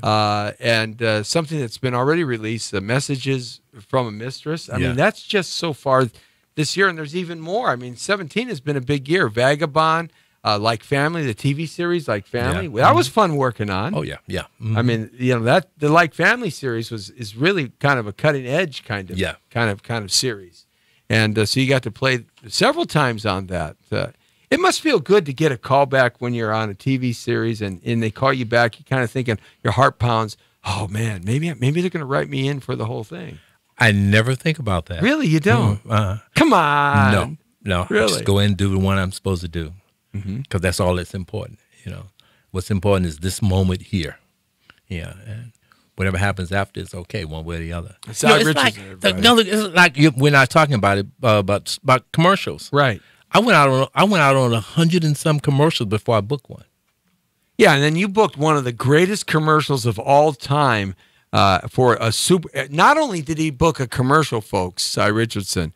and something that's been already released, Messages from a Mistress. I mean, that's just so far this year, and there's even more. I mean, 17 has been a big year. Vagabond, Like Family, the TV series Like Family. Yeah. That was fun working on. Oh, yeah. Yeah. I mean, that the Like Family series is really kind of a cutting edge kind of series, and so you got to play several times on that. It must feel good to get a call back when you're on a TV series and they call you back. You're kind of thinking, your heart pounds. Oh man, maybe they're going to write me in for the whole thing. I never think about that. Really, you don't? Come on. No. Really? I just go in and do the one I'm supposed to do, because that's all that's important. What's important is this moment here. Yeah, and whatever happens after is okay, one way or the other. It's like we're not talking about it about commercials. Right. I went out on 100 and some commercials before I booked one. Yeah, and then you booked one of the greatest commercials of all time for a super. Not only did he book a commercial, folks, Cy Richardson,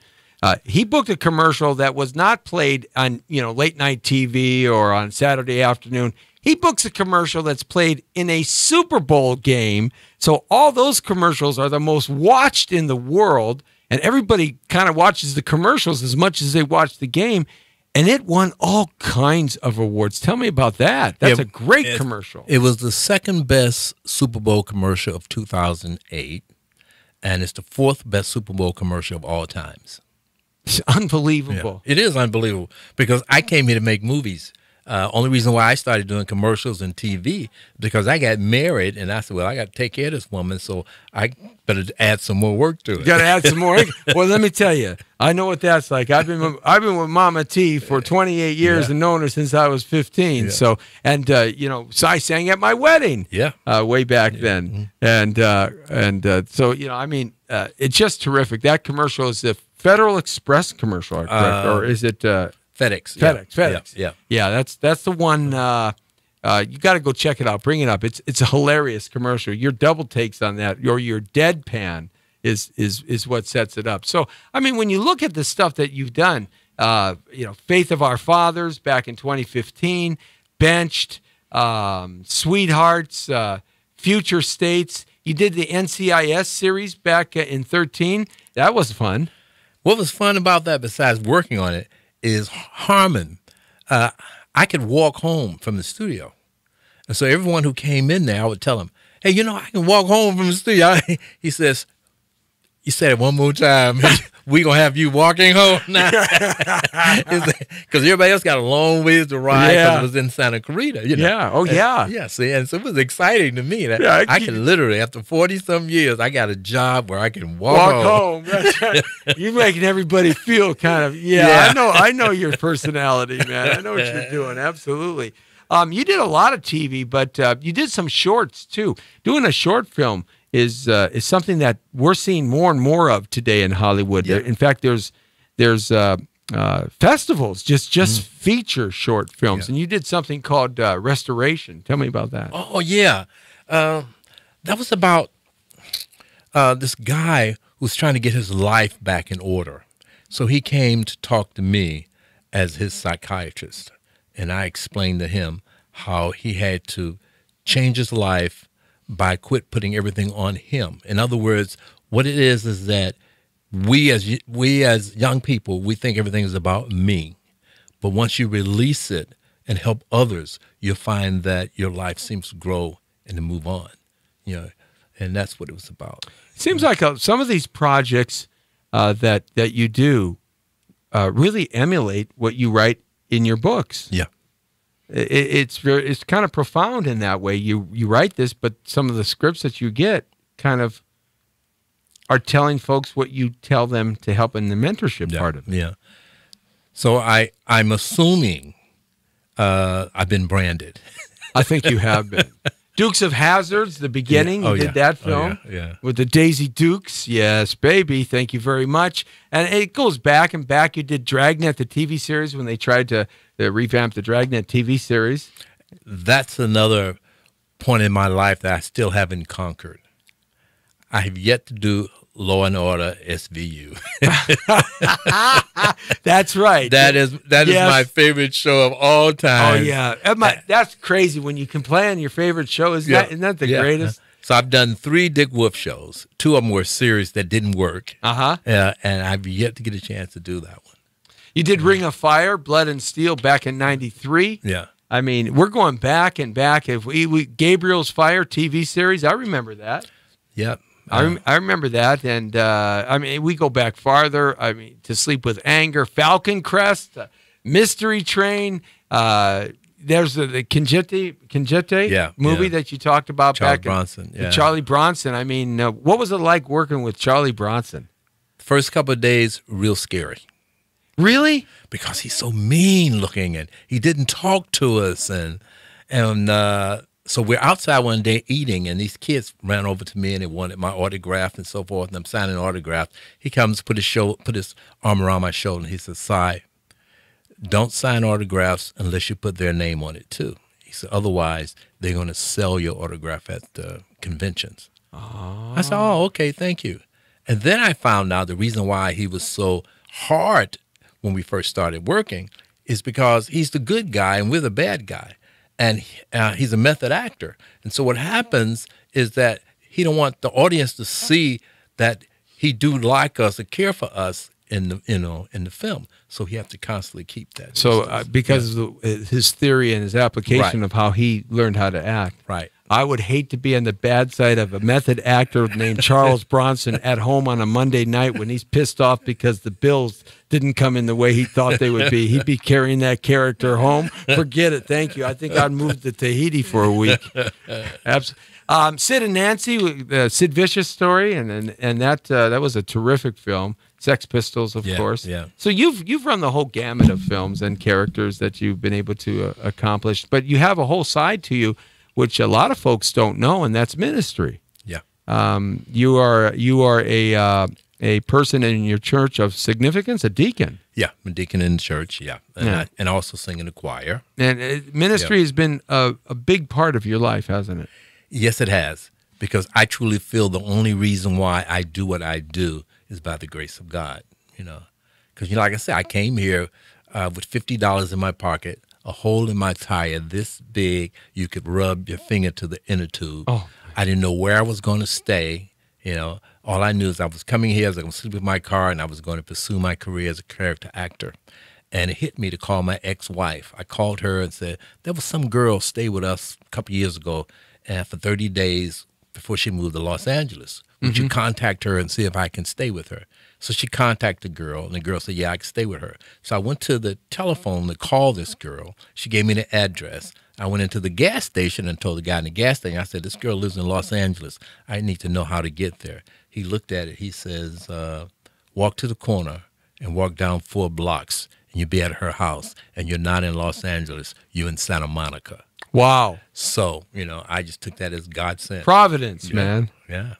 he booked a commercial that was not played on late night TV or on Saturday afternoon. He books a commercial that's played in a Super Bowl game. So all those commercials are the most watched in the world, and everybody kind of watches the commercials as much as they watch the game. And it won all kinds of awards. Tell me about that. That's a great commercial. It was the second best Super Bowl commercial of 2008, and it's the 4th best Super Bowl commercial of all times. It's unbelievable. Yeah, it is unbelievable, because I came here to make movies. Only reason why I started doing commercials and TV, because I got married and I said, well, I got to take care of this woman, so I better add some more work to it. You got to add some more. Well, let me tell you, I know what that's like. I've been with Mama T for 28 years and known her since I was 15. Yeah. So, and Cy sang at my wedding. Yeah. Way back then, and so I mean, it's just terrific. That commercial is the Federal Express commercial, correct? Or is it? FedEx. Yeah. That's the one. You got to go check it out. Bring it up. It's a hilarious commercial. Your double takes on that, or your deadpan is what sets it up. So I mean, when you look at the stuff that you've done, Faith of Our Fathers back in 2015, Benched, Sweethearts, Future States. You did the NCIS series back in 2013. That was fun. What was fun about that, besides working on it, is Harmon. I could walk home from the studio. And so everyone who came in there, I would tell him, hey, I can walk home from the studio. He says, you said it one more time. We going to have you walking home now. Because everybody else got a long ways to ride because it was in Santa Clarita. Yeah. Oh, yeah. Yeah, see, and so it was exciting to me. That I can literally, after 40-some years, I got a job where I can walk home. That's right. You're making everybody feel kind of, I know your personality, man. I know what you're doing. Absolutely. You did a lot of TV, but you did some shorts, too. Doing a short film is something that we're seeing more and more of today in Hollywood. Yeah. In fact, there's festivals just feature short films, and you did something called Restoration. Tell me about that. Oh yeah, that was about this guy who's trying to get his life back in order. So he came to talk to me as his psychiatrist, and I explained to him how he had to change his life by quit putting everything on him. In other words, what it is that we as young people, we think everything is about me. But once you release it and help others, you'll find that your life seems to grow and to move on. And that's what it was about. It seems like some of these projects that you do really emulate what you write in your books. Yeah. It's kind of profound in that way. You write this, but some of the scripts that you get kind of are telling folks what you tell them to help in the mentorship part of it. Yeah. So I'm assuming I've been branded. I think you have been. Dukes of Hazzards, the beginning, you did that film with the Daisy Dukes. Yes, baby. Thank you very much. And it goes back and back. You did Dragnet, the TV series, when they tried to revamp the Dragnet TV series. That's another point in my life that I still haven't conquered. I have yet to do Law and Order SVU. That's right. That is Yes. my favorite show of all Oh time. yeah, that's crazy when you can play on your favorite show. Isn't that the greatest? So I've done 3 Dick Wolf shows. 2 of them were series that didn't work. Uh-huh. And I've yet to get a chance to do that one. You did Ring of Fire, Blood and Steel back in '93. Yeah. I mean, we're going back and back. If we Gabriel's Fire TV series, I remember that. Yep. I remember that, and I mean, we go back farther. I mean, To Sleep with Anger, Falcon Crest, Mystery Train. There's the Conjette movie that you talked about Charlie back. Bronson. Yeah. Charlie Bronson. I mean, what was it like working with Charlie Bronson? First couple of days, real scary. Really? Because he's so mean looking and he didn't talk to us. And so we're outside one day eating, and these kids ran over to me and they wanted my autograph and so forth, and I'm signing an autograph. He comes, put his arm around my shoulder, and he says, "Si, don't sign autographs unless you put their name on it too." He said, "Otherwise, they're going to sell your autograph at conventions." I said, "Oh, okay, thank you." And then I found out the reason why he was so hard when we first started working is because he's the good guy and we're the bad guy. And he's a method actor. And so what happens is that he don't want the audience to see that he do like us or care for us in the film. So he have to constantly keep that. So because of his theory and his application Right. of how he learned how to act. Right. I would hate to be on the bad side of a method actor named Charles Bronson at home on a Monday night when he's pissed off because the bills didn't come in the way he thought they would be. He'd be carrying that character home. Forget it. Thank you. I think I'd move to Tahiti for a week. Absolutely. Sid and Nancy, the Sid Vicious story, and that was a terrific film. Sex Pistols, of course. Yeah. So you've run the whole gamut of films and characters that you've been able to accomplish, but you have a whole side to you which a lot of folks don't know, and that's ministry. Yeah. You are a person in your church of significance, a deacon. Yeah, I'm a deacon in the church, yeah. And also sing in the choir. And ministry has been a big part of your life, hasn't it? Yes, it has. Because I truly feel the only reason why I do what I do is by the grace of God, Because, like I said, I came here with $50 in my pocket, a hole in my tire this big, you could rub your finger to the inner tube. Oh. I didn't know where I was going to stay, All I knew is I was coming here, I was going to sleep in my car, and I was going to pursue my career as a character actor. And it hit me to call my ex-wife. I called her and said, there was some girl stay with us a couple years ago, and for 30 days before she moved to Los Angeles. Would you contact her and see if I can stay with her? So she contacted the girl, and the girl said, yeah, I can stay with her. So I went to the telephone to call this girl. She gave me the address. I went into the gas station and told the guy in the gas station, I said, this girl lives in Los Angeles. I need to know how to get there. He looked at it. He says, walk to the corner and walk down 4 blocks, and you'll be at her house, and you're not in Los Angeles. You're in Santa Monica. Wow. So, I just took that as God sent. Providence, man. Yeah.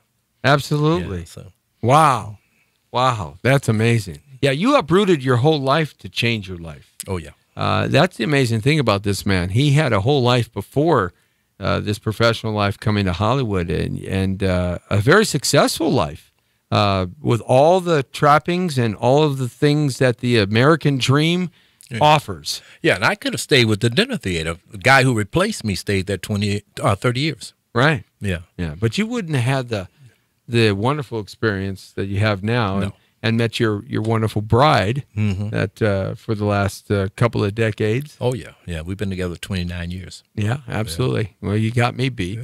Absolutely. Yeah, so. Wow. That's amazing. Yeah, you uprooted your whole life to change your life. Oh, yeah. That's the amazing thing about this man. He had a whole life before this professional life coming to Hollywood, and a very successful life with all the trappings and all of the things that the American dream offers. Yeah, and I could have stayed with the dinner theater. The guy who replaced me stayed there 30 years. Right. Yeah. Yeah, but you wouldn't have had the wonderful experience that you have now. No. And met your wonderful bride that for the last couple of decades. Oh, yeah. Yeah, we've been together 29 years. Yeah, absolutely. Yeah. Well, you got me beat.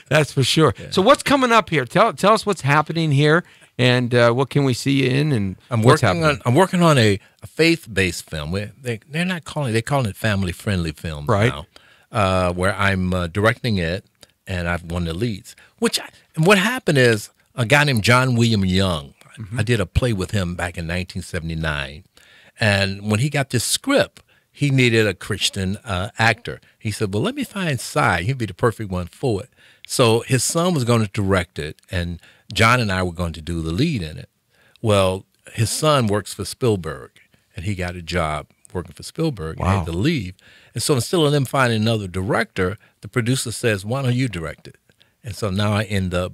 That's for sure. Yeah. So what's coming up here? Tell us what's happening here, and what can we see you in, and what's happening? I'm working on a faith-based film. They're calling it family-friendly films now, where I'm directing it, and I've won the leads. What happened is, a guy named John William Young, I did a play with him back in 1979. And when he got this script, he needed a Christian actor. He said, well, let me find Si. He'd be the perfect one for it. So his son was going to direct it, and John and I were going to do the lead in it. Well, his son works for Spielberg, and he got a job working for Spielberg. Wow. And had to leave. And so instead of them finding another director, the producer says, why don't you direct it? And so now I end up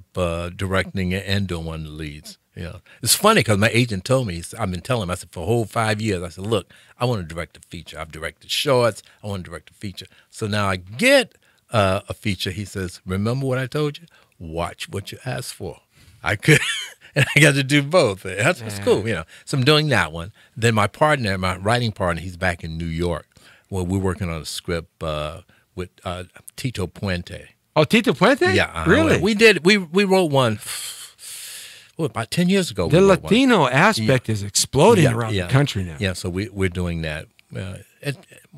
directing it and doing one of the leads. Yeah, it's funny because my agent told me, I've been telling him, I said, for a whole 5 years, I said, look, I want to direct a feature. I've directed shorts. I want to direct a feature. So now I get a feature. He says, remember what I told you? Watch what you asked for. I could, and I got to do both. That's cool, you know. So I'm doing that one. Then my partner, my writing partner, he's back in New York. Well, we're working on a script with Tito Puente. Oh, Tito Puente? Yeah. Really? We wrote one. About 10 years ago. The Latino aspect is exploding around the country now. Yeah, so we're doing that.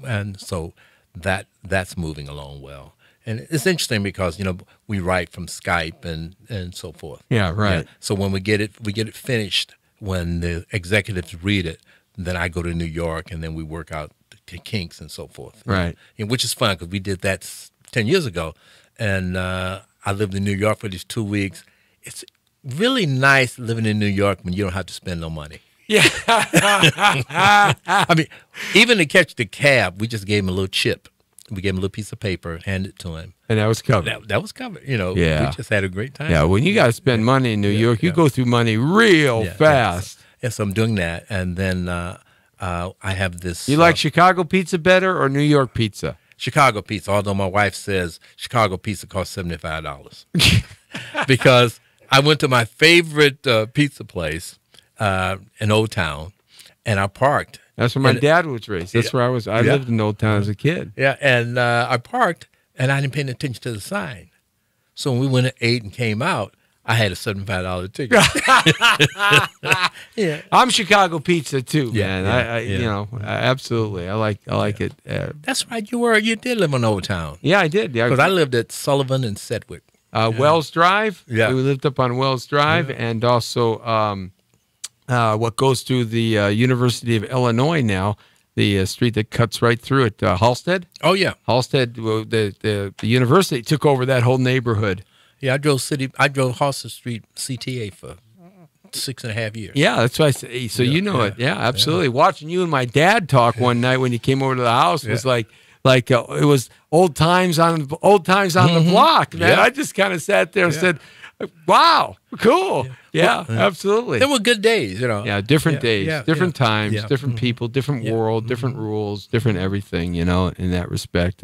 And so that's moving along well. And it's interesting because, you know, we write from Skype and so forth. Yeah, right. Yeah. So when we get it finished, when the executives read it, then I go to New York and then we work out the kinks and so forth. Right. And which is fun because we did that 10 years ago. And I lived in New York for these 2 weeks. It's really nice living in New York when you don't have to spend no money. Yeah. I mean, even to catch the cab, we just gave him a little chip. We gave him a little piece of paper, handed it to him. And that was covered. That was covered. You know, Yeah. we just had a great time. Yeah, when you got to spend money in New York, you go through money real fast. Yeah, so I'm doing that. And then I have this. You like Chicago pizza better or New York pizza? Chicago pizza, although my wife says Chicago pizza costs $75. Because I went to my favorite pizza place in Old Town, and I parked. That's where my dad was raised. That's where I was. I lived in Old Town as a kid. Yeah, and I parked, and I didn't pay any attention to the sign. So when we went and ate and came out, I had a $75 ticket. Yeah, I'm Chicago pizza too, man. Yeah, You know, absolutely. I like it. That's right. You did live in Old Town. Yeah, I did. Yeah, Because I lived at Sullivan and Sedgwick. Wells Drive. Yeah. We lived up on Wells Drive, and also what goes through the University of Illinois now, the street that cuts right through it, Halstead. Oh yeah, Halstead. Well, the university took over that whole neighborhood. yeah. I drove Halstead Street CTA for 6.5 years. Yeah, that's why I say. So you know it. Yeah, absolutely. Watching you and my dad talk one night when you came over to the house was like it was old times on the block, man. Yeah. I just kind of sat there and said, "Wow, cool." Yeah, absolutely. There were good days, you know. Yeah, different days, different times, yeah. different people, different world, different rules, different everything, you know, in that respect.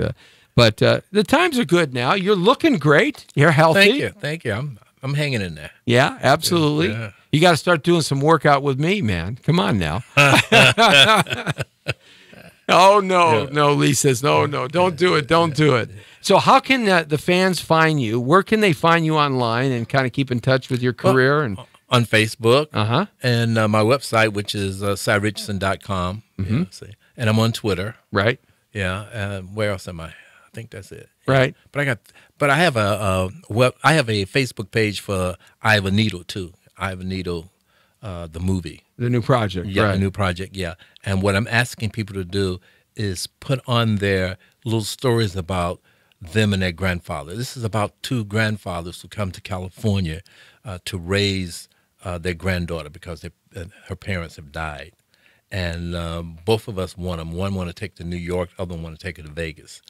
But the times are good now. You're looking great. You're healthy. Thank you. I'm hanging in there. Yeah, absolutely. Yeah. You got to start doing some workout with me, man. Come on now. Oh, no, Lee says, no, don't do it. Don't do it. So how can the fans find you? Where can they find you online and kind of keep in touch with your career? And on Facebook Uh-huh. and my website, which is CyRichardson.com. Yeah, and I'm on Twitter. Right, Yeah. Where else am I? I think that's it. right. But I have a Facebook page for I Have a Needle too. I Have a Needle, the movie. The new project, Yeah, right. a new project, yeah. And what I'm asking people to do is put on their little stories about them and their grandfather. This is about two grandfathers who come to California to raise their granddaughter because her parents have died. And both of us want them. One want to take to New York, the other one want to take her to Vegas.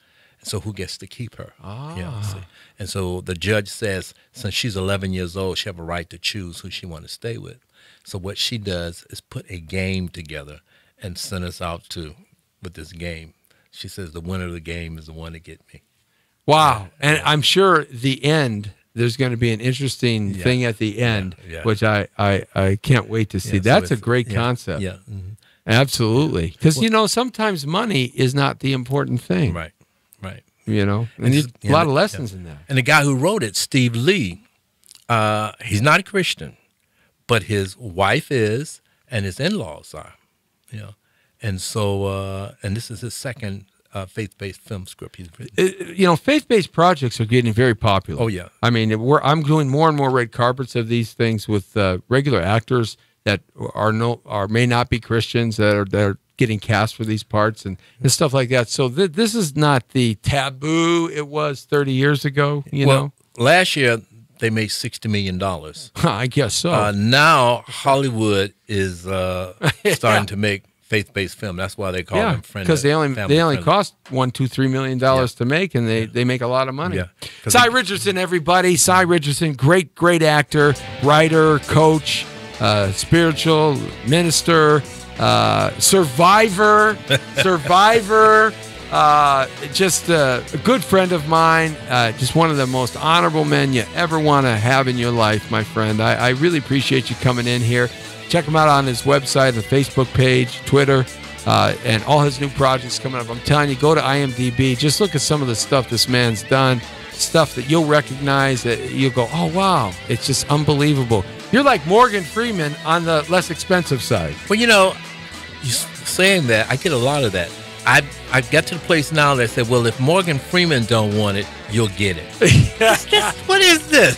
So who gets to keep her? Yeah, see. And so the judge says since she's 11 years old, she have a right to choose who she want to stay with. So what she does is put a game together and send us out with this game. She says the winner of the game is the one to get me. Wow. And I'm sure there's going to be an interesting thing at the end, which I can't wait to see. Yeah, so That's a great concept. Yeah. Mm-hmm. Absolutely. Because, sometimes money is not the important thing. Right. And there's a lot of lessons in that. And the guy who wrote it, Steve Lee, he's not a Christian, but his wife is, and his in-laws are, And so, and this is his second faith-based film script he's written. Faith-based projects are getting very popular. Oh, yeah. I mean, I'm doing more and more red carpets of these things with regular actors that may not be Christians that are getting cast for these parts and stuff like that. So this is not the taboo it was 30 years ago, you know? Last year, they made $60 million. I guess so. Now, Hollywood is starting to make faith-based film. That's why they call them friendly. because they only family-friendly. cost $1-2-3 million to make, and they make a lot of money. Yeah. 'Cause Cy Richardson, everybody. Cy Richardson, great actor, writer, coach, spiritual minister, survivor, just a good friend of mine, just one of the most honorable men you ever want to have in your life, my friend. I really appreciate you coming in here. Check him out on his website, the Facebook page, Twitter, and all his new projects coming up. I'm telling you, go to IMDb. Just look at some of the stuff this man's done, stuff that you'll recognize, that you'll go, oh, wow, it's just unbelievable. You're like Morgan Freeman on the less expensive side. Well, you saying that, I get a lot of that. I got to the place now that said, well, if Morgan Freeman don't want it, you'll get it. What is this?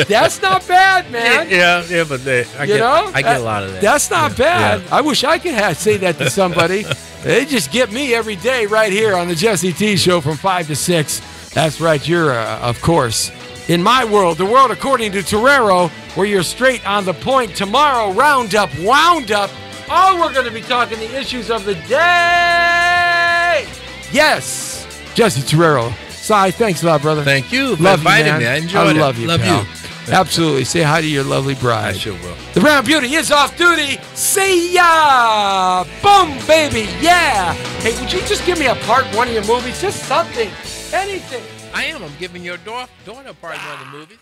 That's not bad, man. yeah, but I get a lot of that. That's not bad. Yeah. I wish I could say that to somebody. They just get me every day right here on the Jesse T Show from 5 to 6. That's right. You're, of course, in my world, the world according to Torero, where you're straight on the point. Tomorrow, Roundup, Wound Up. Oh, we're going to be talking the issues of the day. Yes. Jesse Torero. Cy, thanks a lot, brother. Thank you for Love you, inviting man. me. I enjoyed it. Love you, Love pal. you. Absolutely. Say hi to your lovely bride. I sure will. The Brown Beauty is off duty. See ya. Boom, baby. Yeah. Hey, would you just give me a part in one of your movies? Just something. Anything. I am. I'm giving your daughter a part in one of the movies.